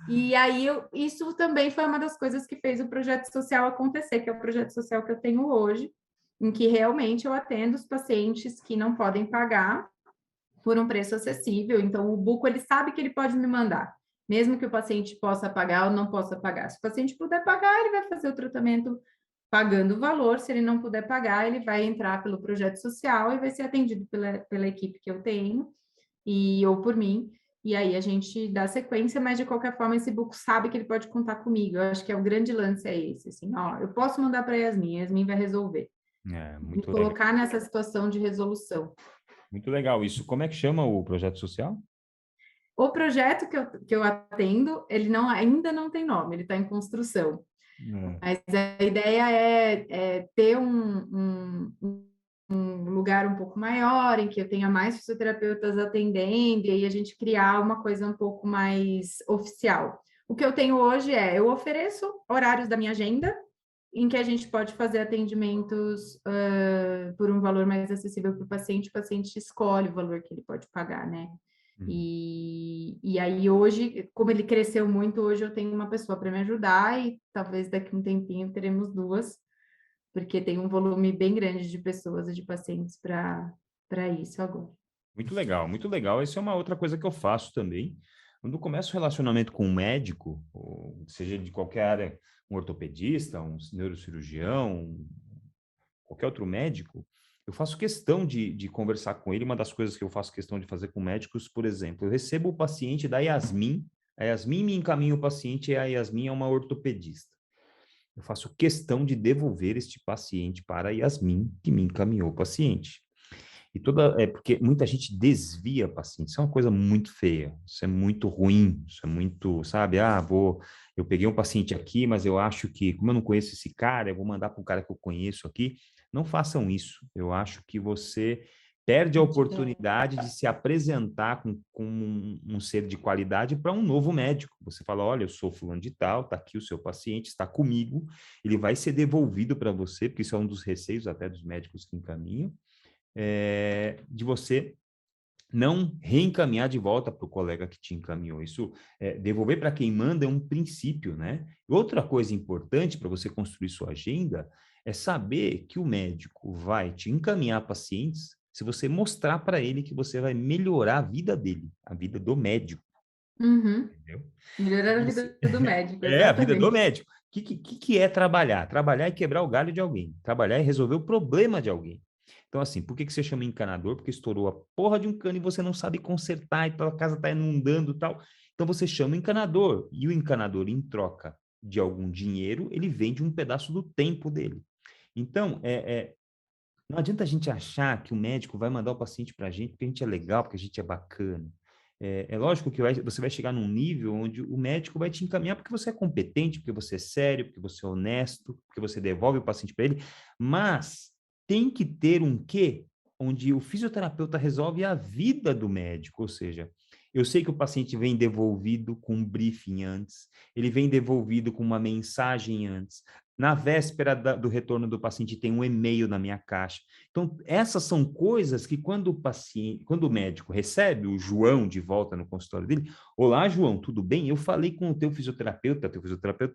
E aí, isso também foi uma das coisas que fez o projeto social acontecer, que é o projeto social que eu tenho hoje, em que realmente eu atendo os pacientes que não podem pagar por um preço acessível. Então, o buco, ele sabe que ele pode me mandar, mesmo que o paciente possa pagar ou não possa pagar. Se o paciente puder pagar, ele vai fazer o tratamento pagando o valor. Se ele não puder pagar, ele vai entrar pelo projeto social e vai ser atendido pela equipe que eu tenho, ou por mim. E aí a gente dá sequência, mas de qualquer forma esse buco sabe que ele pode contar comigo. Eu acho que o grande lance é esse, assim, ó, eu posso mandar para a Yasmin vai resolver. Me colocar nessa situação de resolução. Muito legal isso. Como é que chama o projeto social? O projeto que eu atendo, ele ainda não tem nome, ele está em construção. Mas a ideia é ter um lugar um pouco maior, em que eu tenha mais fisioterapeutas atendendo, e aí a gente criar uma coisa um pouco mais oficial. O que eu tenho hoje eu ofereço horários da minha agenda, em que a gente pode fazer atendimentos por um valor mais acessível para o paciente escolhe o valor que ele pode pagar, né? E aí hoje, como ele cresceu muito, hoje eu tenho uma pessoa para me ajudar e talvez daqui a um tempinho teremos duas, porque tem um volume bem grande de pessoas e de pacientes para isso agora. Muito legal, muito legal. Essa é uma outra coisa que eu faço também. Quando eu começo o relacionamento com um médico, ou seja de qualquer área, um ortopedista, um neurocirurgião, qualquer outro médico, eu faço questão de conversar com ele. Uma das coisas que eu faço questão de fazer com médicos, por exemplo, eu recebo o paciente da Yasmin, a Yasmin me encaminha o paciente e a Yasmin é uma ortopedista. Eu faço questão de devolver este paciente para a Yasmin, que me encaminhou o paciente. E porque muita gente desvia paciente. Isso é uma coisa muito feia. Isso é muito ruim. Isso é muito, sabe? Eu peguei um paciente aqui, mas eu acho que, como eu não conheço esse cara, eu vou mandar para um cara que eu conheço aqui. Não façam isso. Eu acho que você perde a oportunidade de se apresentar com um ser de qualidade para um novo médico. Você fala, olha, eu sou fulano de tal, está aqui o seu paciente, está comigo, ele vai ser devolvido para você, porque isso é um dos receios até dos médicos que encaminham, de você não reencaminhar de volta para o colega que te encaminhou. Isso, devolver para quem manda é um princípio, né? Outra coisa importante para você construir sua agenda é saber que o médico vai te encaminhar pacientes se você mostrar para ele que você vai melhorar a vida dele, a vida do médico. Entendeu? Melhorar a vida do médico, a vida do exatamente. médico. O que é trabalhar? Trabalhar é quebrar o galho de alguém. Trabalhar é resolver o problema de alguém. Então, assim, por que você chama encanador? Porque estourou a porra de um cano e você não sabe consertar e a casa está inundando e tal. Então, você chama o encanador. E o encanador, em troca de algum dinheiro, ele vende um pedaço do tempo dele. Então, não adianta a gente achar que o médico vai mandar o paciente para a gente porque a gente é legal, porque a gente é bacana. É lógico que você vai chegar num nível onde o médico vai te encaminhar porque você é competente, porque você é sério, porque você é honesto, porque você devolve o paciente para ele, mas tem que ter um quê? Onde o fisioterapeuta resolve a vida do médico, ou seja, eu sei que o paciente vem devolvido com um briefing antes, ele vem devolvido com uma mensagem antes. Na véspera do retorno do paciente tem um e-mail na minha caixa. Então, essas são coisas que quando o médico recebe o João de volta no consultório dele, olá, João, tudo bem? Eu falei com o teu fisioterapeuta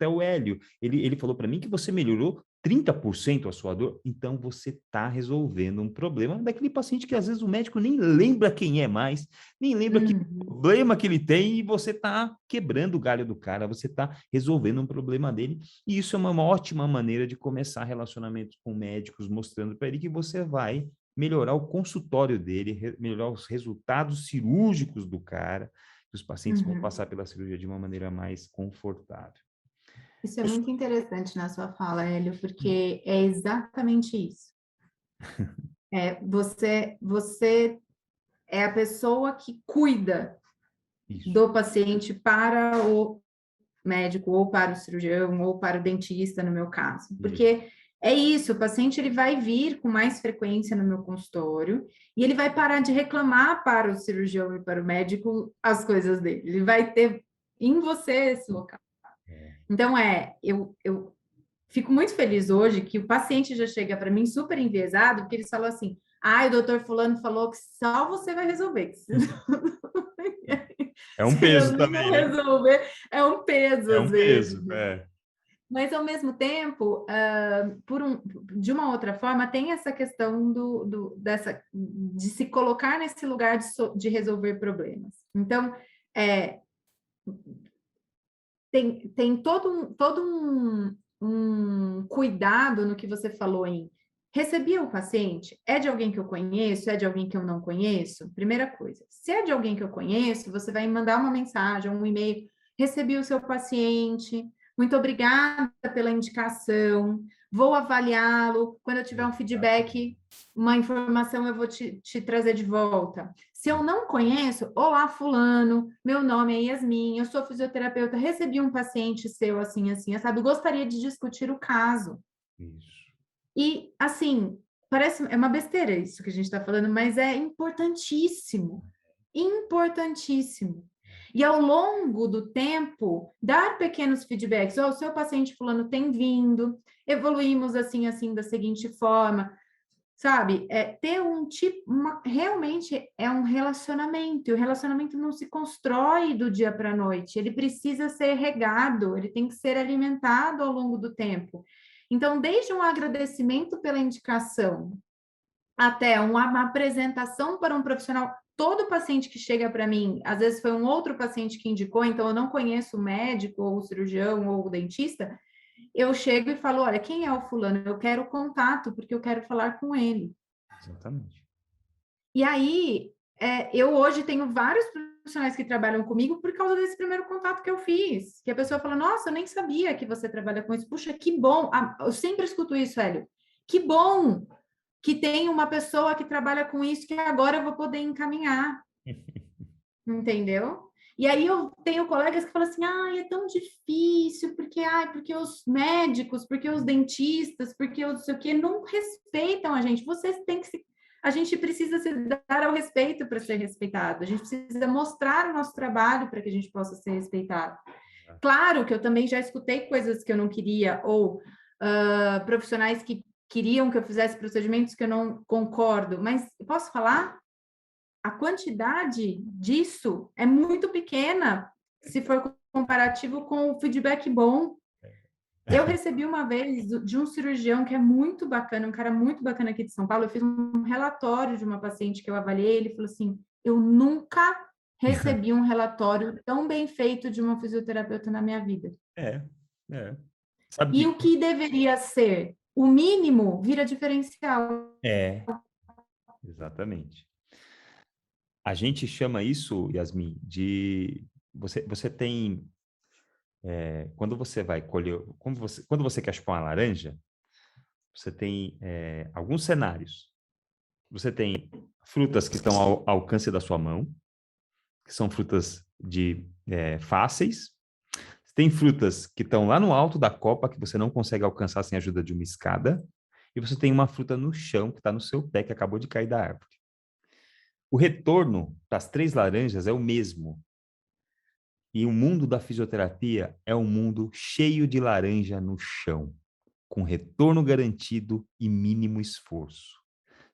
é o Hélio. Ele falou para mim que você melhorou 30% a sua dor, então você está resolvendo um problema daquele paciente que às vezes o médico nem lembra quem é mais, nem lembra que problema que ele tem, e você está quebrando o galho do cara, você está resolvendo um problema dele, e isso é uma ótima maneira de começar relacionamentos com médicos, mostrando para ele que você vai melhorar o consultório dele, melhorar os resultados cirúrgicos do cara, que os pacientes vão passar pela cirurgia de uma maneira mais confortável. Isso é muito interessante na sua fala, Hélio, porque é exatamente isso. Você é a pessoa que cuida do paciente para o médico, ou para o cirurgião, ou para o dentista, no meu caso. Porque é isso, o paciente ele vai vir com mais frequência no meu consultório e ele vai parar de reclamar para o cirurgião e para o médico as coisas dele. Ele vai ter em você esse local. Então, eu fico muito feliz hoje que o paciente já chega para mim super enviesado, porque eles falam assim, o doutor fulano falou que só você vai resolver. É um peso também, né? Resolver, é um peso, É às um vezes. peso, é. Mas, ao mesmo tempo, de uma outra forma, tem essa questão de se colocar nesse lugar de resolver problemas. Então, tem todo um cuidado no que você falou em recebi o paciente, é de alguém que eu conheço, é de alguém que eu não conheço? Primeira coisa, se é de alguém que eu conheço, você vai mandar uma mensagem, um e-mail, recebi o seu paciente, muito obrigada pela indicação, vou avaliá-lo, quando eu tiver um feedback, uma informação eu vou te trazer de volta. Se eu não conheço, olá, fulano, meu nome é Yasmin, eu sou fisioterapeuta, recebi um paciente seu assim, assim, sabe? Gostaria de discutir o caso. Isso. E, assim, parece é uma besteira isso que a gente está falando, mas é importantíssimo. Importantíssimo. E ao longo do tempo, dar pequenos feedbacks. Oh, o seu paciente fulano tem vindo, evoluímos assim, assim, da seguinte forma, sabe? Ter um tipo, realmente é um relacionamento. E o relacionamento não se constrói do dia para a noite. Ele precisa ser regado, ele tem que ser alimentado ao longo do tempo. Então, desde um agradecimento pela indicação até uma apresentação para um profissional, todo paciente que chega para mim, às vezes foi um outro paciente que indicou, então eu não conheço o médico, ou o cirurgião, ou o dentista, eu chego e falo, olha, quem é o fulano? Eu quero o contato, porque eu quero falar com ele. Exatamente. E aí, eu hoje tenho vários profissionais que trabalham comigo por causa desse primeiro contato que eu fiz. Que a pessoa fala, nossa, eu nem sabia que você trabalha com isso. Puxa, que bom. Ah, eu sempre escuto isso, Hélio. Que bom que tem uma pessoa que trabalha com isso que agora eu vou poder encaminhar. Entendeu? E aí eu tenho colegas que falam assim, é tão difícil, porque os médicos, porque os dentistas, porque os não sei o quê, não respeitam a gente. Vocês têm que se... A gente precisa se dar ao respeito para ser respeitado. A gente precisa mostrar o nosso trabalho para que a gente possa ser respeitado. Claro que eu também já escutei coisas que eu não queria, ou profissionais que queriam que eu fizesse procedimentos que eu não concordo, mas posso falar? A quantidade disso é muito pequena se for comparativo com o feedback bom. Eu recebi uma vez de um cirurgião que é muito bacana, um cara muito bacana aqui de São Paulo. Eu fiz um relatório de uma paciente que eu avaliei. Ele falou assim: eu nunca recebi um relatório tão bem feito de uma fisioterapeuta na minha vida. Sabe E que... o que deveria ser o mínimo vira diferencial. Exatamente. A gente chama isso, Yasmin, de... Você tem... quando você vai colher... Quando você quer chupar uma laranja, você tem alguns cenários. Você tem frutas que estão ao alcance da sua mão, que são frutas fáceis. Tem frutas que estão lá no alto da copa, que você não consegue alcançar sem a ajuda de uma escada. E você tem uma fruta no chão, que está no seu pé, que acabou de cair da árvore. O retorno das 3 laranjas é o mesmo. E o mundo da fisioterapia é um mundo cheio de laranja no chão, com retorno garantido e mínimo esforço.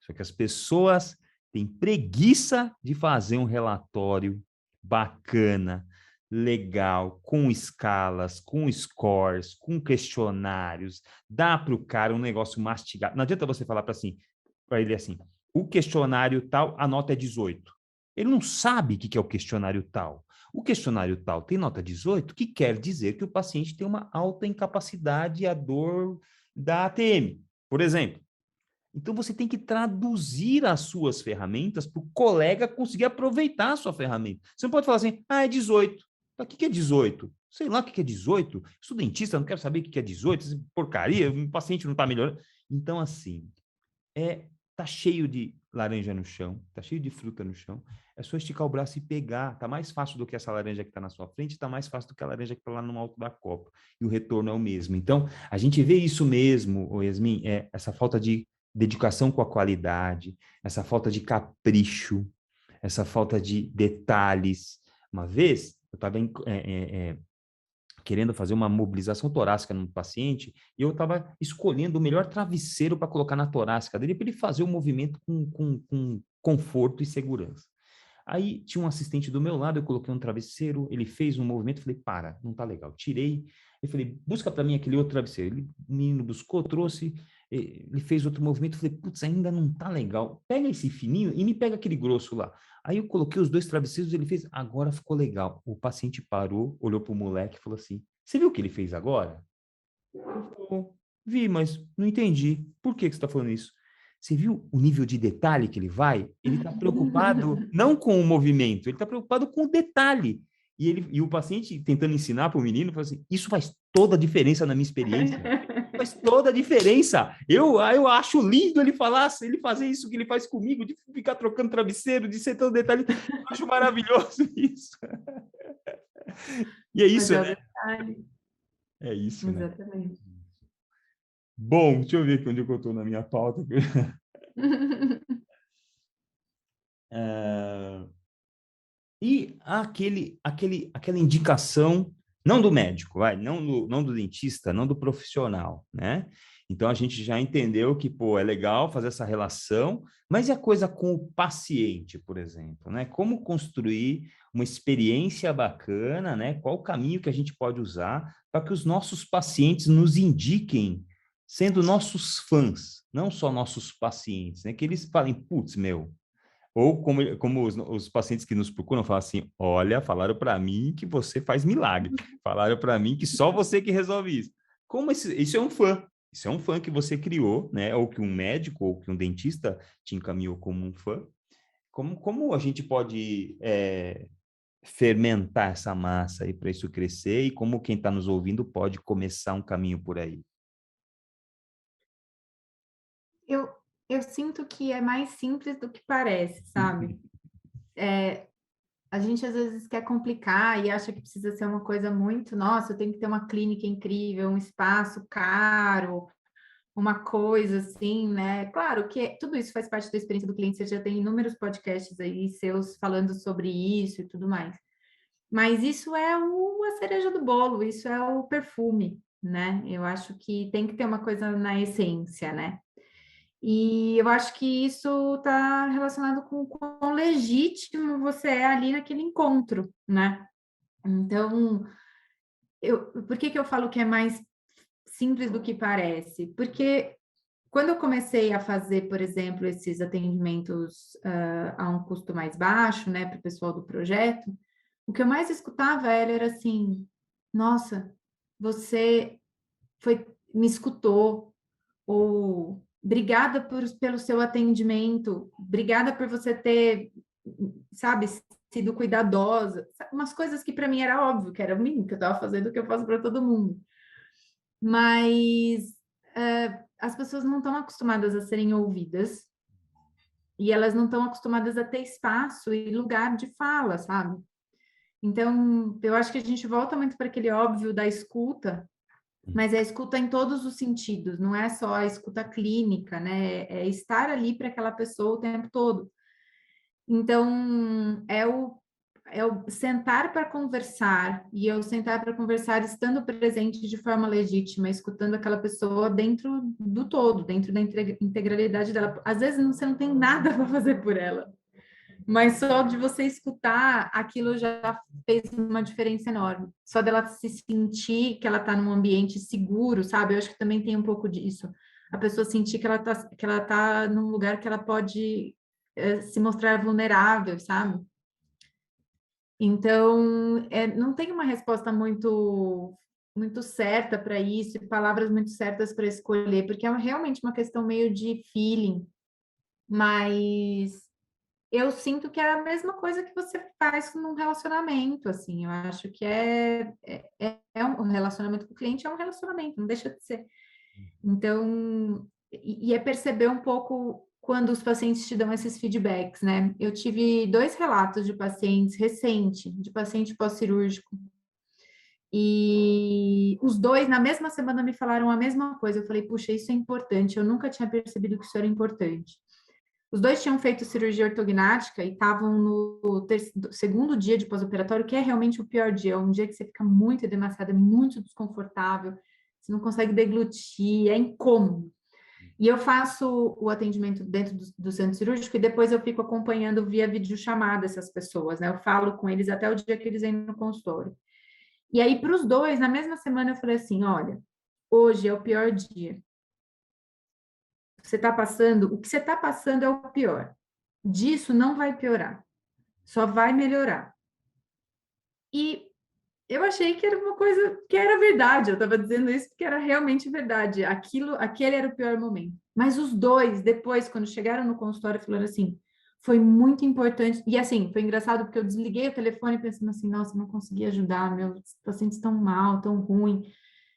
Só que as pessoas têm preguiça de fazer um relatório bacana, legal, com escalas, com scores, com questionários, dá para o cara um negócio mastigado. Não adianta você falar para ele assim, o questionário tal, a nota é 18. Ele não sabe o que é o questionário tal. O questionário tal tem nota 18, que quer dizer que o paciente tem uma alta incapacidade à dor da ATM, por exemplo. Então, você tem que traduzir as suas ferramentas para o colega conseguir aproveitar a sua ferramenta. Você não pode falar assim, é 18. O que é 18? Sei lá o que é 18. Eu sou dentista, não quero saber o que é 18. Essa porcaria, o paciente não está melhorando. Então, assim, tá cheio de laranja no chão, tá cheio de fruta no chão. É só esticar o braço e pegar. Tá mais fácil do que essa laranja que está na sua frente, tá mais fácil do que a laranja que está lá no alto da copa. E o retorno é o mesmo. Então, a gente vê isso mesmo, Yasmin, essa falta de dedicação com a qualidade, essa falta de capricho, essa falta de detalhes. Uma vez, eu estava querendo fazer uma mobilização torácica no paciente e eu estava escolhendo o melhor travesseiro para colocar na torácica dele para ele fazer o movimento com conforto e segurança. Aí tinha um assistente do meu lado, eu coloquei um travesseiro, ele fez um movimento, falei, não tá legal. Tirei, eu falei, busca para mim aquele outro travesseiro. O menino buscou, trouxe, ele fez outro movimento, falei, putz, ainda não tá legal. Pega esse fininho e me pega aquele grosso lá. Aí eu coloquei os 2 travesseiros, ele fez, agora ficou legal. O paciente parou, olhou pro moleque e falou assim, você viu o que ele fez agora? Eu falei, vi, mas não entendi. Por que você está falando isso? Você viu o nível de detalhe que ele vai? Ele está preocupado não com o movimento, ele está preocupado com o detalhe. E o paciente tentando ensinar para o menino, falou assim, isso faz toda a diferença na minha experiência. Faz toda a diferença. Eu acho lindo ele fazer isso que ele faz comigo, de ficar trocando travesseiro, de ser tão detalhista. Eu acho maravilhoso isso. E é Mas isso, é o né? detalhe. É isso, né? Exatamente. Bom, deixa eu ver aqui onde eu estou na minha pauta. E aquela indicação, não do médico, não do dentista, não do profissional, né? Então, a gente já entendeu que, pô, é legal fazer essa relação, mas e a coisa com o paciente, por exemplo, né? Como construir uma experiência bacana, né? Qual o caminho que a gente pode usar para que os nossos pacientes nos indiquem, sendo nossos fãs, não só nossos pacientes, né? Que eles falem, putz, meu, ou como os pacientes que nos procuram falam assim, olha, falaram para mim que você faz milagre, falaram para mim que só você que resolve isso. Como isso é um fã, isso é um fã que você criou, né? Ou que um médico ou que um dentista te encaminhou como um fã. Como a gente pode fermentar essa massa aí para isso crescer e como quem está nos ouvindo pode começar um caminho por aí? Eu, eu sinto que é mais simples do que parece, sabe? A gente às vezes quer complicar e acha que precisa ser uma coisa muito, nossa, eu tenho que ter uma clínica incrível, um espaço caro, uma coisa assim, né? Claro que tudo isso faz parte da experiência do cliente, você já tem inúmeros podcasts aí seus falando sobre isso e tudo mais. Mas isso é a cereja do bolo, isso é o perfume, né? Eu acho que tem que ter uma coisa na essência, né? E eu acho que isso está relacionado com o quão legítimo você é ali naquele encontro, né? Então, por que eu falo que é mais simples do que parece? Porque quando eu comecei a fazer, por exemplo, esses atendimentos a um custo mais baixo, né, para o pessoal do projeto, o que eu mais escutava era assim: nossa, você me escutou, ou obrigada pelo seu atendimento, obrigada por você ter, sabe, sido cuidadosa, umas coisas que para mim era óbvio, que era o mínimo que eu estava fazendo, o que eu faço para todo mundo. Mas as pessoas não estão acostumadas a serem ouvidas e elas não estão acostumadas a ter espaço e lugar de fala, sabe? Então, eu acho que a gente volta muito para aquele óbvio da escuta, mas é a escuta em todos os sentidos, não é só a escuta clínica, né? É estar ali para aquela pessoa o tempo todo. Então, é o sentar para conversar, e eu sentar para conversar estando presente de forma legítima, escutando aquela pessoa dentro do todo, dentro da integralidade dela. Às vezes você não tem nada para fazer por ela, mas só de você escutar, aquilo já fez uma diferença enorme. Só dela se sentir que ela está num ambiente seguro, sabe? Eu acho que também tem um pouco disso. A pessoa sentir que ela tá num lugar que ela pode se mostrar vulnerável, sabe? Então, não tem uma resposta muito certa para isso, e palavras muito certas para escolher, porque é realmente uma questão meio de feeling, mas eu sinto que é a mesma coisa que você faz num relacionamento, assim, eu acho que é um relacionamento com o cliente, é um relacionamento, não deixa de ser. Então, e é perceber um pouco quando os pacientes te dão esses feedbacks, né? Eu tive 2 relatos de pacientes recente, de paciente pós-cirúrgico, e os 2, na mesma semana, me falaram a mesma coisa. Eu falei, puxa, isso é importante, eu nunca tinha percebido que isso era importante. Os 2 tinham feito cirurgia ortognática e estavam no segundo dia de pós-operatório, que é realmente o pior dia, é um dia que você fica muito edemaciado, é muito desconfortável, você não consegue deglutir, é incômodo. E eu faço o atendimento dentro do centro cirúrgico e depois eu fico acompanhando via videochamada essas pessoas, né? Eu falo com eles até o dia que eles vêm no consultório. E aí, para os 2, na mesma semana, eu falei assim: olha, hoje é o pior dia. Você está passando, o que você está passando é o pior. Disso não vai piorar, só vai melhorar. E eu achei que era uma coisa que era verdade, eu estava dizendo isso porque era realmente verdade. Aquele era o pior momento. Mas os 2, depois, quando chegaram no consultório, falaram assim: foi muito importante. E assim, foi engraçado porque eu desliguei o telefone pensando assim: nossa, não consegui ajudar, meus pacientes estão mal, tão ruim.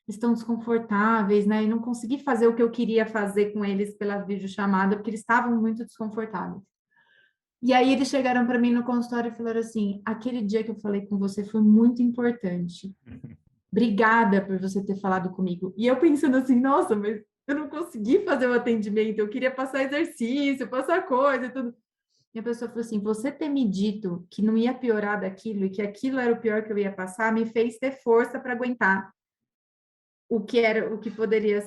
estão desconfortáveis, né? E não consegui fazer o que eu queria fazer com eles pela videochamada, porque eles estavam muito desconfortáveis. E aí eles chegaram para mim no consultório e falaram assim: aquele dia que eu falei com você foi muito importante. Obrigada por você ter falado comigo. E eu pensando assim, nossa, mas eu não consegui fazer o atendimento, eu queria passar exercício, passar coisa e tudo. E a pessoa falou assim: você ter me dito que não ia piorar daquilo e que aquilo era o pior que eu ia passar, me fez ter força para aguentar o que poderia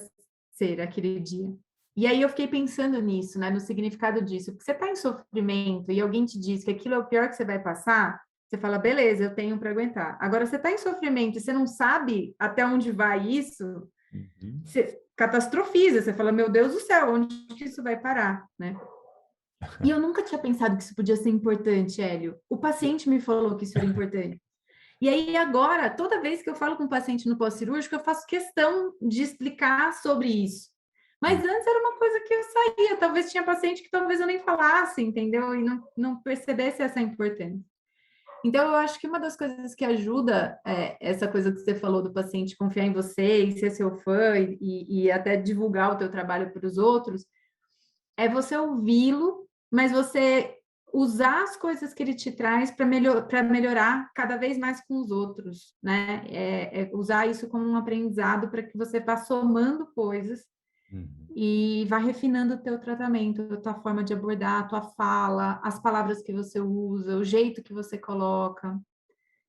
ser aquele dia. E aí eu fiquei pensando nisso, né, no significado disso. Porque você está em sofrimento e alguém te diz que aquilo é o pior que você vai passar, você fala, beleza, eu tenho para aguentar. Agora, você está em sofrimento e você não sabe até onde vai isso, Uhum. você catastrofiza, você fala, meu Deus do céu, onde que isso vai parar, né? E eu nunca tinha pensado que isso podia ser importante, Hélio. O paciente me falou que isso era importante. E aí, agora, toda vez que eu falo com um paciente no pós-cirúrgico, eu faço questão de explicar sobre isso. Mas antes era uma coisa que eu saía, talvez tinha paciente que talvez eu nem falasse, entendeu? E não percebesse essa importância. Então, eu acho que uma das coisas que ajuda essa coisa que você falou do paciente confiar em você e ser seu fã e até divulgar o teu trabalho para os outros, é você ouvi-lo, mas você usar as coisas que ele te traz para melhorar cada vez mais com os outros, né? Usar isso como um aprendizado para que você vá somando coisas Uhum. e vá refinando o teu tratamento, a tua forma de abordar, a tua fala, as palavras que você usa, o jeito que você coloca.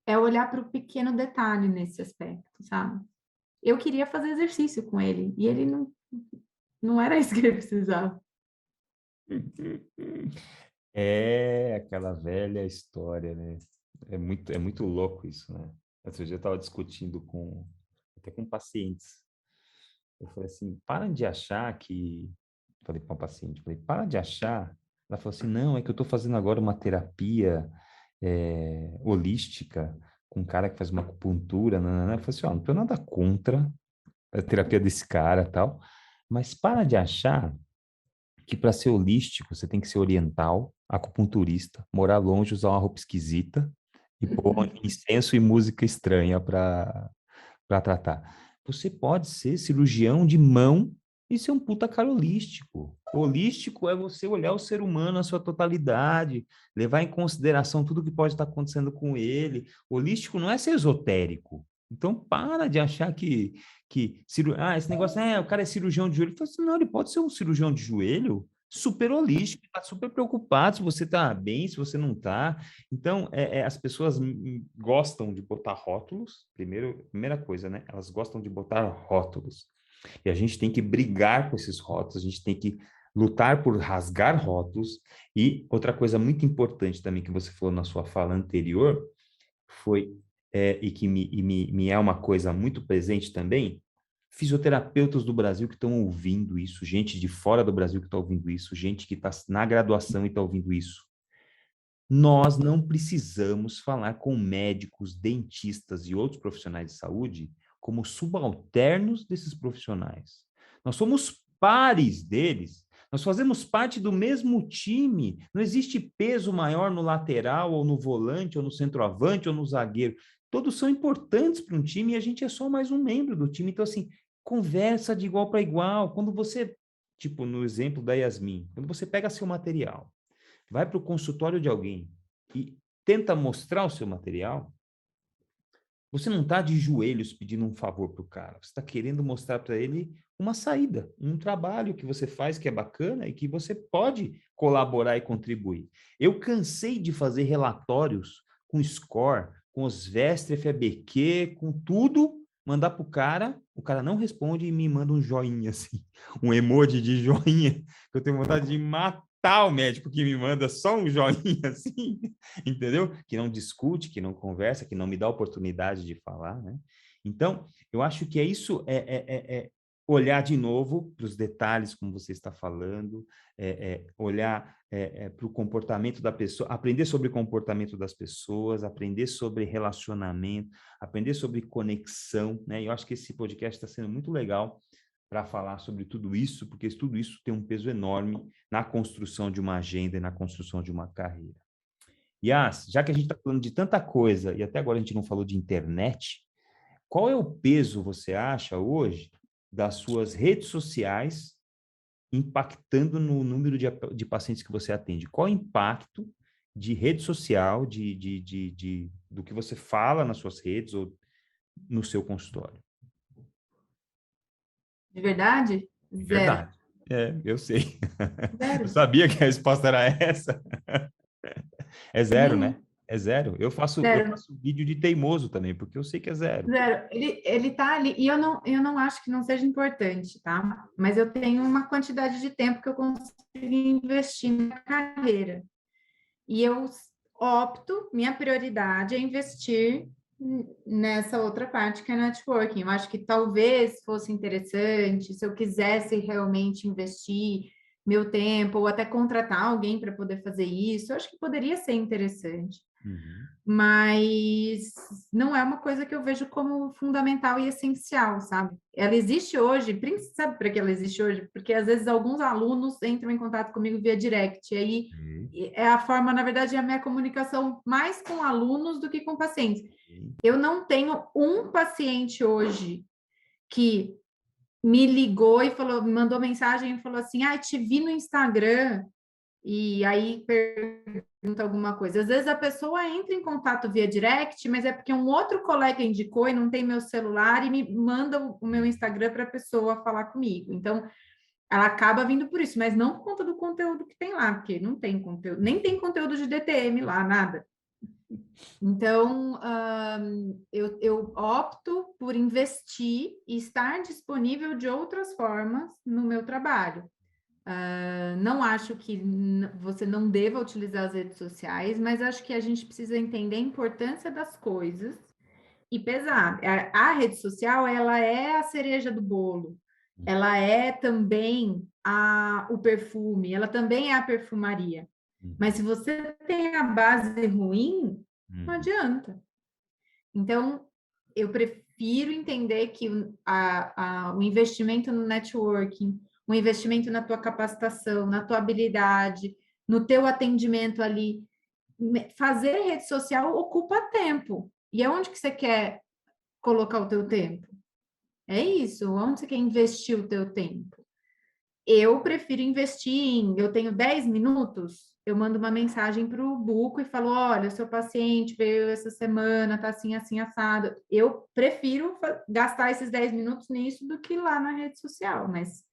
É olhar para o pequeno detalhe nesse aspecto, sabe? Eu queria fazer exercício com ele e ele não era isso que ele precisava. É aquela velha história, né? É muito louco isso, né? Outro dia eu estava discutindo até com pacientes. Eu falei assim, para de achar que... Falei para um paciente, falei, para de achar. Ela falou assim, não, é que eu estou fazendo agora uma terapia holística com um cara que faz uma acupuntura, nanana. Eu falei assim, ó, não tenho nada contra a terapia desse cara e tal, mas para de achar que para ser holístico você tem que ser oriental, acupunturista, morar longe, usar uma roupa esquisita e pôr incenso e música estranha para tratar. Você pode ser cirurgião de mão e ser um puta cara holístico. Holístico é você olhar o ser humano na sua totalidade, levar em consideração tudo que pode estar acontecendo com ele. Holístico não é ser esotérico. Então, para de achar esse negócio, o cara é cirurgião de joelho. Eu falo assim, não, ele pode ser um cirurgião de joelho super holístico, está super preocupado se você está bem, se você não está. Então, as pessoas gostam de botar rótulos, primeira coisa, né? Elas gostam de botar rótulos. E a gente tem que brigar com esses rótulos, a gente tem que lutar por rasgar rótulos. E outra coisa muito importante também que você falou na sua fala anterior foi, e que me é uma coisa muito presente também, fisioterapeutas do Brasil que estão ouvindo isso, gente de fora do Brasil que está ouvindo isso, gente que está na graduação e está ouvindo isso. Nós não precisamos falar com médicos, dentistas e outros profissionais de saúde como subalternos desses profissionais. Nós somos pares deles, nós fazemos parte do mesmo time. Não existe peso maior no lateral, ou no volante, ou no centroavante, ou no zagueiro. Todos são importantes para um time e a gente é só mais um membro do time. Então, assim, conversa de igual para igual. Quando você, tipo no exemplo da Yasmin, quando você pega seu material, vai para o consultório de alguém e tenta mostrar o seu material, você não está de joelhos pedindo um favor para o cara, você está querendo mostrar para ele uma saída, um trabalho que você faz que é bacana e que você pode colaborar e contribuir. Eu cansei de fazer relatórios com score, com os Vestre, FABQ, com tudo, mandar para o cara não responde e me manda um joinha assim, um emoji de joinha, que eu tenho vontade de matar o médico que me manda só um joinha assim, entendeu? Que não discute, que não conversa, que não me dá oportunidade de falar, né? Então, eu acho que é olhar de novo para os detalhes, como você está falando, olhar para o comportamento da pessoa, aprender sobre o comportamento das pessoas, aprender sobre relacionamento, aprender sobre conexão, né? Eu acho que esse podcast está sendo muito legal para falar sobre tudo isso, porque tudo isso tem um peso enorme na construção de uma agenda e na construção de uma carreira. Yas, já que a gente está falando de tanta coisa e até agora a gente não falou de internet, Qual é o peso, você acha, hoje, das suas redes sociais impactando no número de pacientes que você atende? Qual o impacto de rede social, do que você fala nas suas redes ou no seu consultório? De verdade? É Zero. verdade. Eu sei. Eu Zero. sabia que a resposta era essa. É zero, né? Nenhum. É zero. Eu Zero. faço vídeo de teimoso também, porque eu sei que é zero. Zero. Ele tá ali, e eu não acho que não seja importante, tá? Mas eu tenho uma quantidade de tempo que eu consigo investir na carreira. E eu opto, minha prioridade é investir nessa outra parte que é networking. Eu acho que talvez fosse interessante, se eu quisesse realmente investir meu tempo, ou até contratar alguém para poder fazer isso, eu acho que poderia ser interessante. Uhum. Mas não é uma coisa que eu vejo como fundamental e essencial, sabe? Ela existe hoje, sabe para que ela existe hoje? Porque às vezes alguns alunos entram em contato comigo via direct, e aí Sim, é a forma, na verdade, é a minha comunicação mais com alunos do que com pacientes. sim. Eu não tenho um paciente hoje que me ligou e falou, me mandou mensagem e falou assim: "Ah, te vi no Instagram", e aí pergunta alguma coisa. Às vezes a pessoa entra em contato via direct, mas é porque um outro colega indicou e não tem meu celular e me manda o meu Instagram para a pessoa falar comigo. Então, ela acaba vindo por isso, mas não por conta do conteúdo que tem lá, porque não tem conteúdo, nem tem conteúdo de DTM lá, nada. Então, eu opto por investir e estar disponível de outras formas no meu trabalho. Não acho que você não deva utilizar as redes sociais, mas acho que a gente precisa entender a importância das coisas e pesar. A rede social, ela é a cereja do bolo, ela é também o perfume, ela também é a perfumaria. Mas Uhum. se você tem a base ruim, não Uhum. adianta. Então, eu prefiro entender que o investimento no networking, o investimento na tua capacitação, na tua habilidade, no teu atendimento ali, fazer rede social ocupa tempo. E aonde que você quer colocar o teu tempo? É isso, onde você quer investir o teu tempo? Eu prefiro investir eu tenho 10 minutos, eu mando uma mensagem para o Buco e falo, olha, o seu paciente veio essa semana, tá assim, assim, assado. Eu prefiro gastar esses 10 minutos nisso do que lá na rede social, mas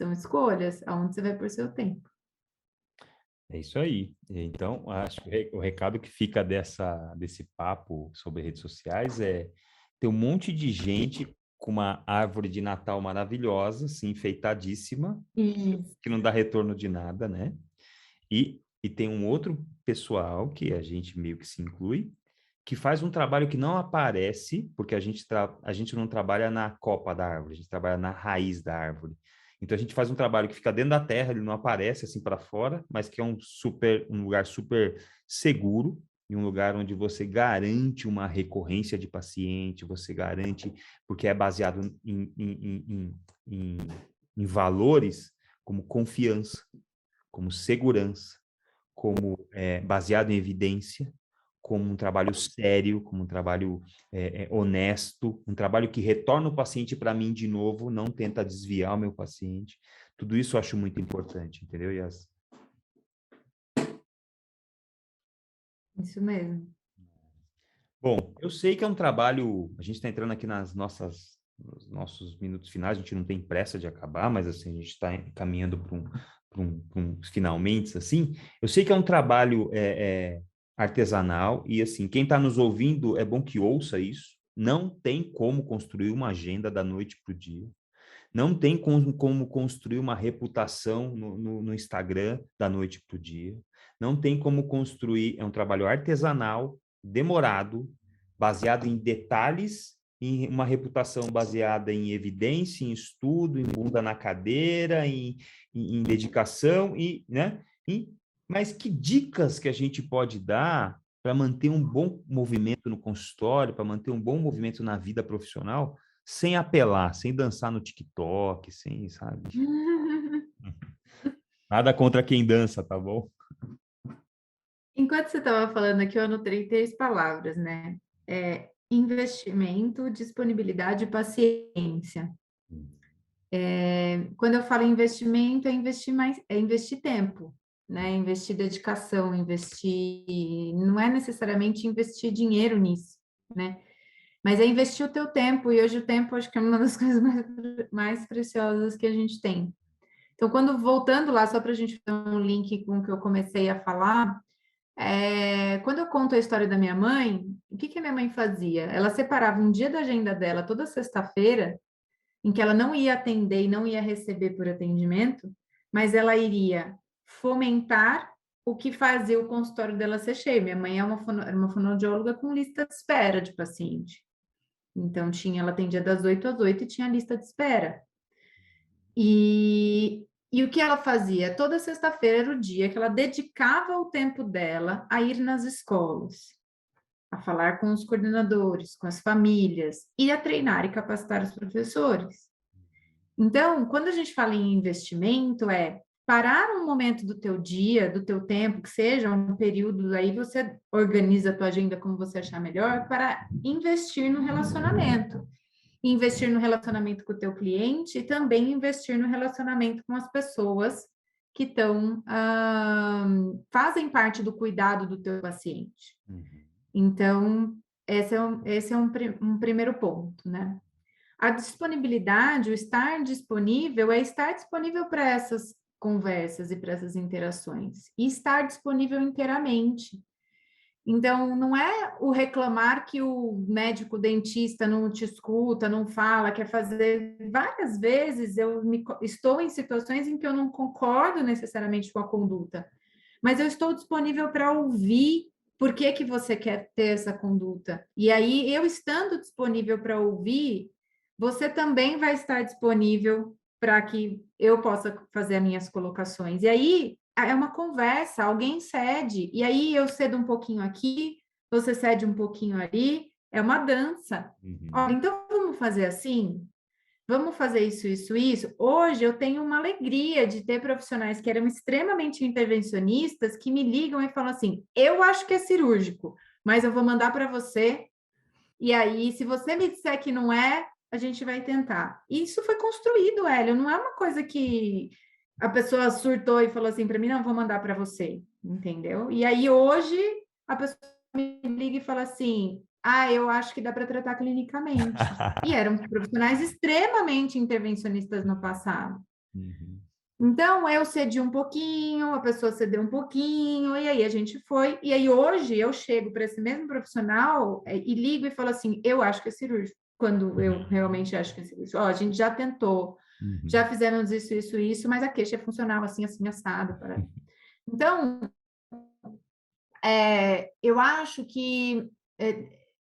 são escolhas, aonde você vai por seu tempo. É isso aí. Então, acho que o recado que fica desse papo sobre redes sociais é ter um monte de gente com uma árvore de Natal maravilhosa, assim, enfeitadíssima, Isso. que não dá retorno de nada, né? E tem um outro pessoal, que a gente meio que se inclui, que faz um trabalho que não aparece, porque a gente não trabalha na copa da árvore, a gente trabalha na raiz da árvore. Então a gente faz um trabalho que fica dentro da terra, ele não aparece assim para fora, mas que é um lugar super seguro, e um lugar onde você garante uma recorrência de paciente, você garante, porque é baseado em valores como confiança, como segurança, como baseado em evidência, como um trabalho sério, como um trabalho honesto, um trabalho que retorna o paciente para mim de novo, não tenta desviar o meu paciente. Tudo isso eu acho muito importante, entendeu, Yas? Isso mesmo. Bom, eu sei que é um trabalho, a gente está entrando aqui nos nossos minutos finais, a gente não tem pressa de acabar, mas assim, a gente está caminhando para um finalmente, assim. Eu sei que é um trabalho artesanal e, assim, quem está nos ouvindo, é bom que ouça isso. Não tem como construir uma agenda da noite para o dia. Não tem como construir uma reputação no Instagram da noite para o dia. Não tem como construir, é um trabalho artesanal, demorado, baseado em detalhes, em uma reputação baseada em evidência, em estudo, em bunda na cadeira, em dedicação, né? Mas que dicas que a gente pode dar para manter um bom movimento no consultório, para manter um bom movimento na vida profissional, sem apelar, sem dançar no TikTok, sem, sabe? Nada contra quem dança, tá bom? Enquanto você estava falando aqui, eu anotei 3 palavras, né? investimento, disponibilidade e paciência. Hum. Quando eu falo investimento, é investir tempo, né? Investir dedicação, não é necessariamente investir dinheiro nisso, né? Mas é investir o teu tempo, e hoje o tempo acho que é uma das coisas mais preciosas que a gente tem. Então, voltando lá, só para a gente fazer um link com o que eu comecei a falar, quando eu conto a história da minha mãe, o que a minha mãe fazia? Ela separava um dia da agenda dela, toda sexta-feira, em que ela não ia atender e não ia receber por atendimento, mas ela iria fomentar o que fazia o consultório dela ser cheio. Minha mãe era uma fonoaudióloga com lista de espera de paciente. Então, ela atendia das 8 às 8 e tinha lista de espera. E o que ela fazia? Toda sexta-feira era o dia que ela dedicava o tempo dela a ir nas escolas, a falar com os coordenadores, com as famílias, e a treinar e capacitar os professores. Então, quando a gente fala em investimento, é parar um momento do teu dia, do teu tempo, que seja um período, aí você organiza a tua agenda como você achar melhor, para investir no relacionamento. Investir no relacionamento com o teu cliente e também investir no relacionamento com as pessoas que fazem parte do cuidado do teu paciente. Uhum. Então, esse é um primeiro ponto, né? A disponibilidade, o estar disponível, é estar disponível para essas conversas e para essas interações, e estar disponível inteiramente. Então, não é o reclamar que o médico dentista não te escuta, não fala, quer fazer. Várias vezes estou em situações em que eu não concordo necessariamente com a conduta, mas eu estou disponível para ouvir por que você quer ter essa conduta. E aí, eu estando disponível para ouvir, você também vai estar disponível para que eu possa fazer as minhas colocações. E aí, é uma conversa, alguém cede, e aí eu cedo um pouquinho aqui, você cede um pouquinho ali, é uma dança. Uhum. Olha, então vamos fazer assim? Vamos fazer isso, isso, isso. Hoje eu tenho uma alegria de ter profissionais que eram extremamente intervencionistas que me ligam e falam assim: eu acho que é cirúrgico, mas eu vou mandar para você. E aí, se você me disser que não é, a gente vai tentar. Isso foi construído, Hélio. Não é uma coisa que a pessoa surtou e falou assim para mim: não, vou mandar para você. Entendeu? E aí, hoje, a pessoa me liga e fala assim: eu acho que dá para tratar clinicamente. E eram profissionais extremamente intervencionistas no passado. Uhum. Então, eu cedi um pouquinho, a pessoa cedeu um pouquinho, e aí a gente foi. E aí, hoje, eu chego para esse mesmo profissional e ligo e falo assim: eu acho que é cirúrgico, quando eu realmente acho que é cirúrgico. Ó, a gente já tentou, já Uhum. fizemos isso, isso, isso, mas a queixa funcionava assim, assim, assado. Então, eu acho que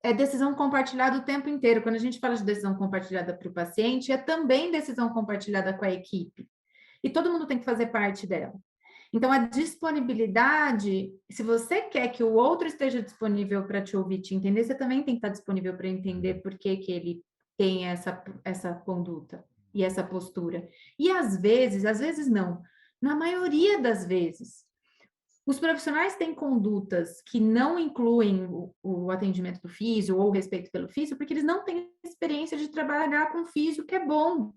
é decisão compartilhada o tempo inteiro. Quando a gente fala de decisão compartilhada para o paciente, é também decisão compartilhada com a equipe. E todo mundo tem que fazer parte dela. Então, a disponibilidade, se você quer que o outro esteja disponível para te ouvir, te entender, você também tem que estar disponível para entender por que ele tem essa conduta e essa postura. E às vezes não, na maioria das vezes, os profissionais têm condutas que não incluem o atendimento do físio ou o respeito pelo físio, porque eles não têm experiência de trabalhar com físio, que é bom.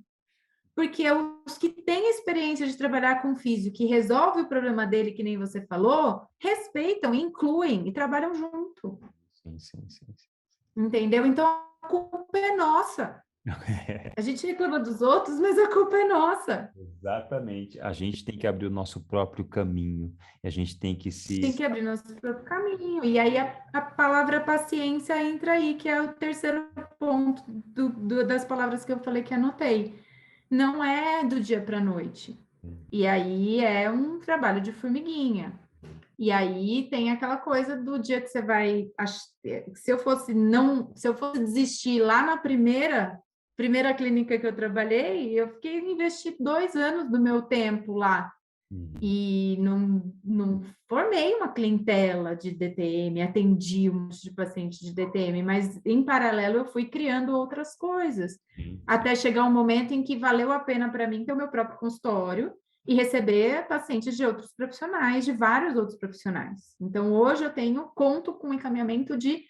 Porque os que têm experiência de trabalhar com físio, que resolve o problema dele, que nem você falou, respeitam, incluem e trabalham junto. Sim, sim, sim, sim. Entendeu? Então, a culpa é nossa. A gente reclama dos outros, mas a culpa é nossa. Exatamente. A gente tem que abrir o nosso próprio caminho. E a gente tem que A gente tem se. que abrir nosso próprio caminho. E aí a palavra paciência entra aí, que é o terceiro ponto das palavras que eu falei que anotei. Não é do dia para a noite. E aí é um trabalho de formiguinha. E aí tem aquela coisa do dia que você vai. Se eu fosse desistir lá na primeira clínica que eu trabalhei, eu fiquei investi 2 anos do meu tempo lá. Uhum. E não formei uma clientela de DTM, atendi um monte de paciente de DTM, mas em paralelo eu fui criando outras coisas, até chegar um momento em que valeu a pena para mim ter o meu próprio consultório e receber pacientes de outros profissionais, de vários outros profissionais. Então, hoje eu conto com encaminhamento de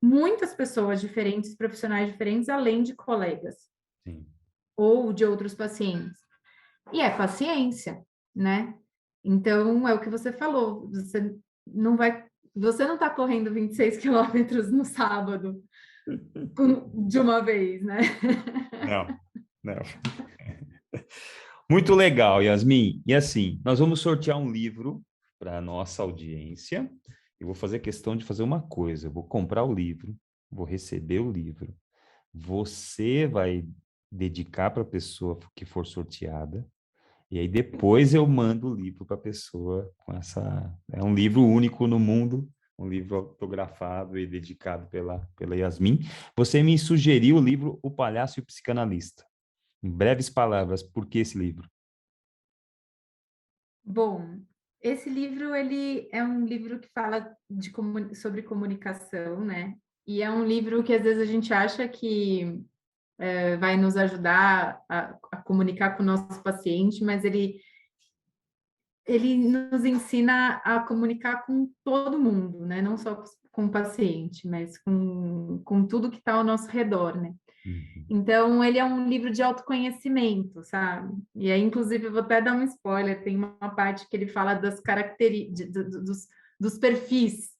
muitas pessoas diferentes, profissionais diferentes, além de colegas Sim. ou de outros pacientes. E é paciência, né? Então, é o que você falou, você não está correndo 26 quilômetros no sábado de uma vez, né? Não, não. Muito legal, Yasmin. E assim, nós vamos sortear um livro para a nossa audiência. Eu vou fazer questão de fazer uma coisa: eu vou comprar o livro, vou receber o livro. Você vai dedicar para a pessoa que for sorteada. E aí depois eu mando o livro para a pessoa com essa. É um livro único no mundo, um livro autografado e dedicado pela Yasmin. Você me sugeriu o livro O Palhaço e o Psicanalista. Em breves palavras, por que esse livro? Bom, esse livro ele é um livro que fala sobre comunicação, né? E é um livro que às vezes a gente acha que vai nos ajudar a comunicar com o nosso paciente, mas ele nos ensina a comunicar com todo mundo, né? Não só com o paciente, mas com tudo que está ao nosso redor, né? Uhum. Então, ele é um livro de autoconhecimento, sabe? E aí, inclusive, eu vou até dar um spoiler, tem uma parte que ele fala das características, dos perfis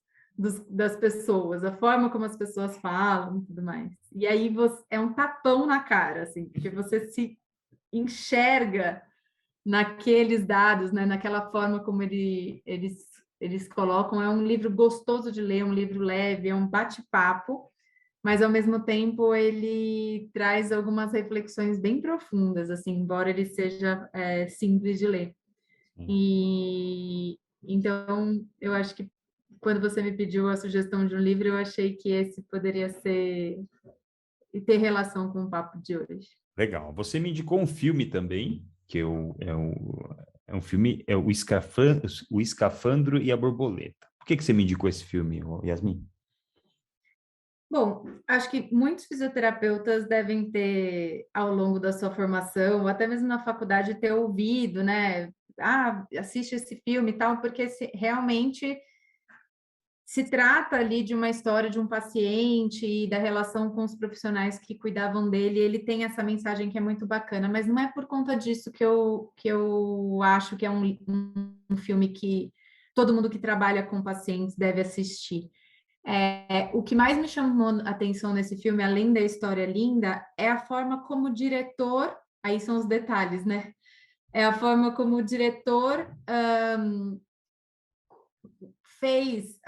das pessoas, a forma como as pessoas falam e tudo mais. E aí é um tapão na cara, assim, porque você se enxerga naqueles dados, né? Naquela forma como eles colocam. É um livro gostoso de ler, um livro leve, é um bate-papo, mas ao mesmo tempo ele traz algumas reflexões bem profundas, assim, embora ele seja simples de ler. Sim. E então eu acho que quando você me pediu a sugestão de um livro, eu achei que esse poderia ser e ter relação com o papo de hoje. Legal. Você me indicou um filme também, é um filme, é o Escafandro e a Borboleta. Por que você me indicou esse filme, Yasmin? Bom, acho que muitos fisioterapeutas devem ter, ao longo da sua formação, ou até mesmo na faculdade, ter ouvido, né? Ah, assiste esse filme e tal, porque realmente se trata ali de uma história de um paciente e da relação com os profissionais que cuidavam dele. Ele tem essa mensagem que é muito bacana, mas não é por conta disso que eu acho que é um filme que todo mundo que trabalha com pacientes deve assistir. O que mais me chamou a atenção nesse filme, além da história linda, é a forma como o diretor, aí são os detalhes, né? É a forma como o diretor fez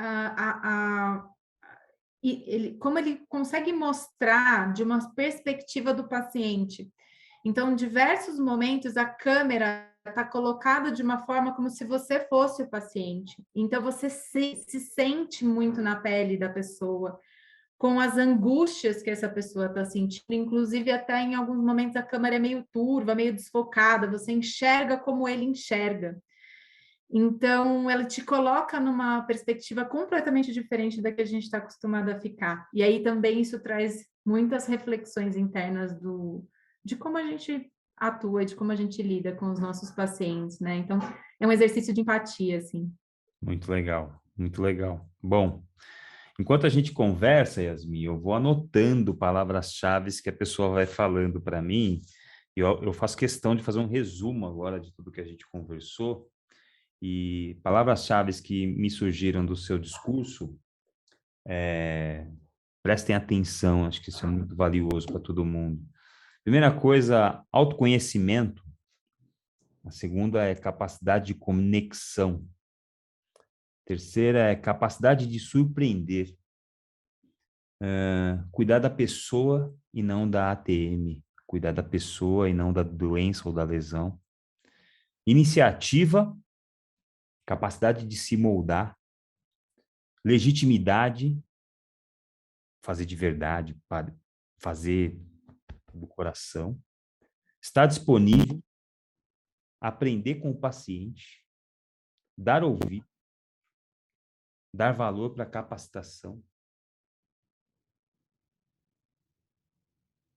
como ele consegue mostrar de uma perspectiva do paciente. Então, em diversos momentos, a câmera está colocada de uma forma como se você fosse o paciente. Então, você se sente muito na pele da pessoa, com as angústias que essa pessoa está sentindo. Inclusive, até em alguns momentos, a câmera é meio turva, meio desfocada, você enxerga como ele enxerga. Então, ela te coloca numa perspectiva completamente diferente da que a gente está acostumado a ficar. E aí também isso traz muitas reflexões internas de como a gente atua, de como a gente lida com os nossos pacientes, né? Então, é um exercício de empatia, assim. Muito legal, muito legal. Bom, enquanto a gente conversa, Yasmin, eu vou anotando palavras-chave que a pessoa vai falando para mim. E eu faço questão de fazer um resumo agora de tudo que a gente conversou. E palavras-chave que me surgiram do seu discurso, prestem atenção, acho que isso é muito valioso para todo mundo. Primeira coisa, autoconhecimento. A segunda é capacidade de conexão. Terceira é capacidade de surpreender. Cuidar da pessoa e não da ATM. Cuidar da pessoa e não da doença ou da lesão. Iniciativa, capacidade de se moldar. Legitimidade, fazer de verdade, fazer do coração. Estar disponível, aprender com o paciente, dar ouvido, dar valor para a capacitação.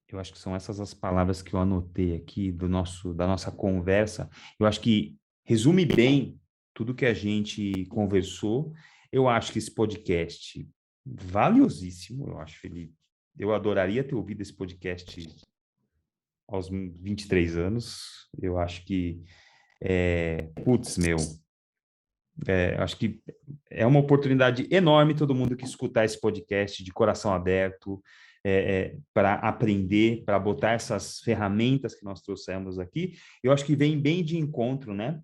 Eu acho que são essas as palavras que eu anotei aqui da nossa conversa. Eu acho que resume bem tudo que a gente conversou. Eu acho que esse podcast valiosíssimo, eu acho, Felipe. Eu adoraria ter ouvido esse podcast aos 23 anos. Eu acho que, putz, meu, acho que é uma oportunidade enorme todo mundo que escutar esse podcast de coração aberto, para aprender, para botar essas ferramentas que nós trouxemos aqui. Eu acho que vem bem de encontro, né?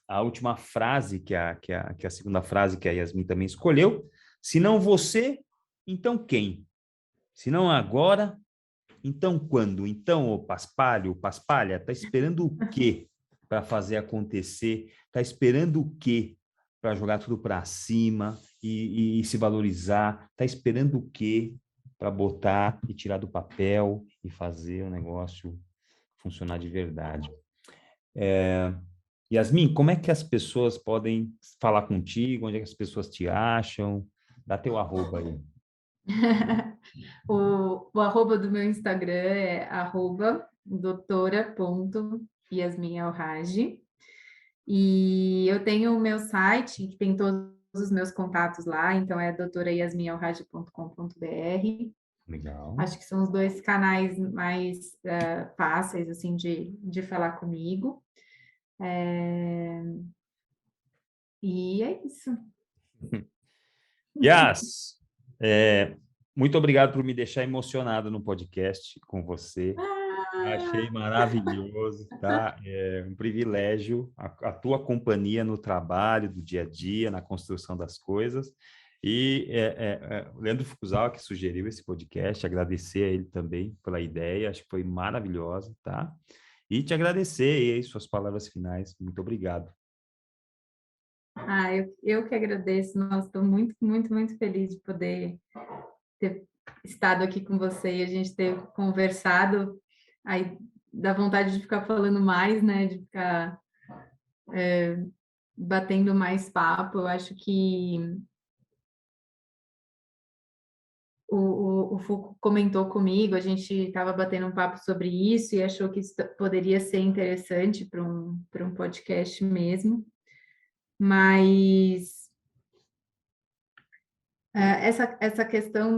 A última frase, que a segunda frase que a Yasmin também escolheu: se não você, então quem? Se não agora, então quando? Então, o Paspalho, o Paspalha, está esperando o quê para fazer acontecer? Está esperando o quê para jogar tudo para cima e se valorizar? Está esperando o quê para botar e tirar do papel e fazer o negócio funcionar de verdade? Yasmin, como é que as pessoas podem falar contigo? Onde é que as pessoas te acham? Dá teu arroba aí. O arroba do meu Instagram é doutora.yasmin.alrage. E eu tenho o meu site, que tem todos os meus contatos lá, então é doutorayasminalrage.com.br. Legal. Acho que são os dois canais mais fáceis, assim, de falar comigo. E é isso. Yas, muito obrigado por me deixar emocionado no podcast com você. Achei maravilhoso, tá? É um privilégio a tua companhia no trabalho, do dia a dia, na construção das coisas. E o Leandro Fukuzawa, que sugeriu esse podcast, agradecer a ele também pela ideia, acho que foi maravilhosa, tá? E te agradecer e aí suas palavras finais. Muito obrigado. Eu que agradeço. Nossa, estou muito, muito, muito feliz de poder ter estado aqui com você e a gente ter conversado. Aí dá vontade de ficar falando mais, né? De ficar batendo mais papo. Eu acho que o Foucault comentou comigo, a gente estava batendo um papo sobre isso e achou que isso poderia ser interessante para um podcast mesmo. Mas essa questão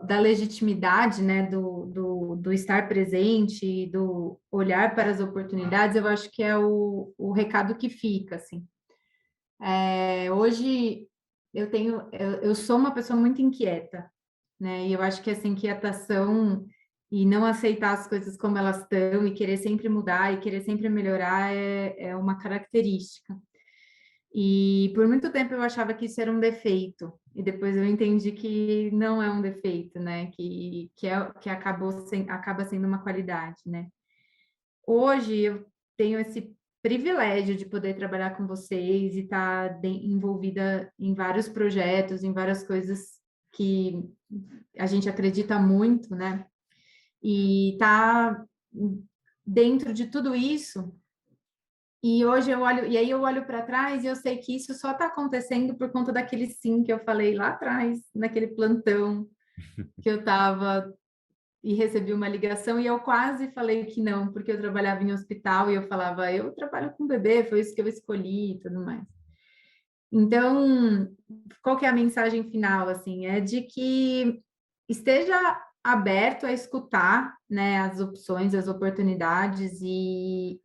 da legitimidade, né, do estar presente, do olhar para as oportunidades, eu acho que é o recado que fica, assim. Hoje eu sou uma pessoa muito inquieta, né, e eu acho que essa inquietação e não aceitar as coisas como elas estão e querer sempre mudar e querer sempre melhorar é uma característica. E por muito tempo eu achava que isso era um defeito, e depois eu entendi que não é um defeito, né? Que acaba sendo uma qualidade, né? Hoje eu tenho esse privilégio de poder trabalhar com vocês e estar envolvida em vários projetos, em várias coisas que a gente acredita muito, né? E tá dentro de tudo isso. E hoje eu olho para trás e eu sei que isso só está acontecendo por conta daquele sim que eu falei lá atrás, naquele plantão que eu estava e recebi uma ligação e eu quase falei que não, porque eu trabalhava em hospital e eu falava, eu trabalho com bebê, foi isso que eu escolhi e tudo mais. Então, qual que é a mensagem final, assim? É de que esteja aberto a escutar, né, as opções, as oportunidades e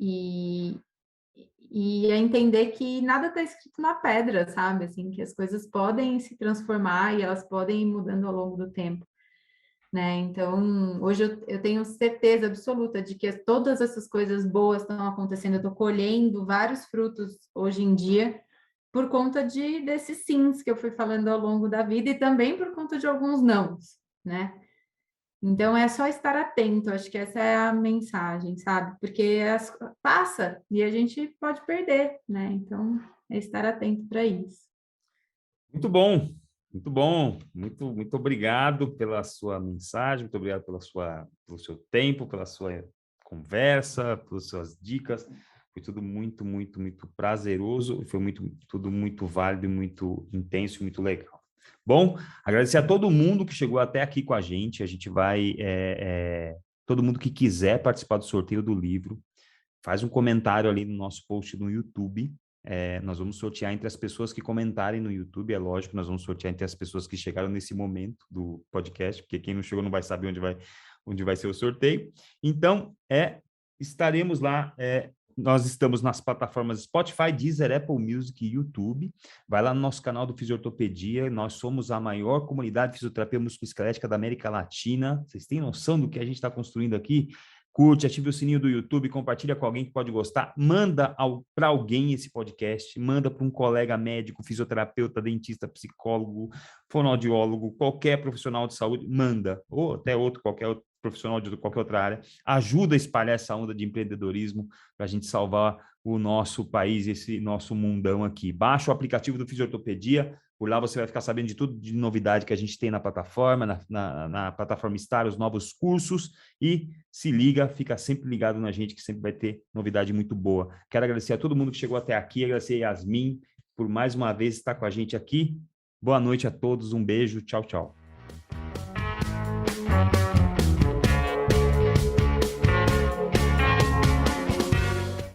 a entender que nada está escrito na pedra, sabe? Assim, que as coisas podem se transformar e elas podem ir mudando ao longo do tempo, né? Então, hoje eu tenho certeza absoluta de que todas essas coisas boas estão acontecendo. Eu estou colhendo vários frutos hoje em dia por conta desses sims que eu fui falando ao longo da vida e também por conta de alguns nãos, né? Então é só estar atento, acho que essa é a mensagem, sabe? Porque passa e a gente pode perder, né? Então é estar atento para isso. Muito bom, muito bom. Muito obrigado pela sua mensagem, muito obrigado pelo seu tempo, pela sua conversa, pelas suas dicas. Foi tudo muito, muito, muito prazeroso, foi tudo muito válido, muito intenso, muito legal. Bom, agradecer a todo mundo que chegou até aqui com a gente. A gente vai, todo mundo que quiser participar do sorteio do livro, faz um comentário ali no nosso post no YouTube, Nós vamos sortear entre as pessoas que comentarem no YouTube, é lógico, nós vamos sortear entre as pessoas que chegaram nesse momento do podcast, porque quem não chegou não vai saber onde vai ser o sorteio. Então, estaremos lá, nós estamos nas plataformas Spotify, Deezer, Apple Music e YouTube. Vai lá no nosso canal do Fisiortopedia, nós somos a maior comunidade de fisioterapia musculoesquelética da América Latina. Vocês têm noção do que a gente está construindo aqui? Curte, ative o sininho do YouTube, compartilha com alguém que pode gostar, manda para alguém esse podcast, manda para um colega médico, fisioterapeuta, dentista, psicólogo, fonoaudiólogo, qualquer profissional de saúde, manda, ou até qualquer outro profissional de qualquer outra área, ajuda a espalhar essa onda de empreendedorismo para a gente salvar o nosso país, esse nosso mundão aqui. Baixa o aplicativo do Fisiortopedia, por lá você vai ficar sabendo de tudo de novidade que a gente tem na plataforma, na plataforma Star, os novos cursos, e se liga, fica sempre ligado na gente, que sempre vai ter novidade muito boa. Quero agradecer a todo mundo que chegou até aqui, agradecer a Yasmin por mais uma vez estar com a gente aqui. Boa noite a todos, um beijo, tchau, tchau.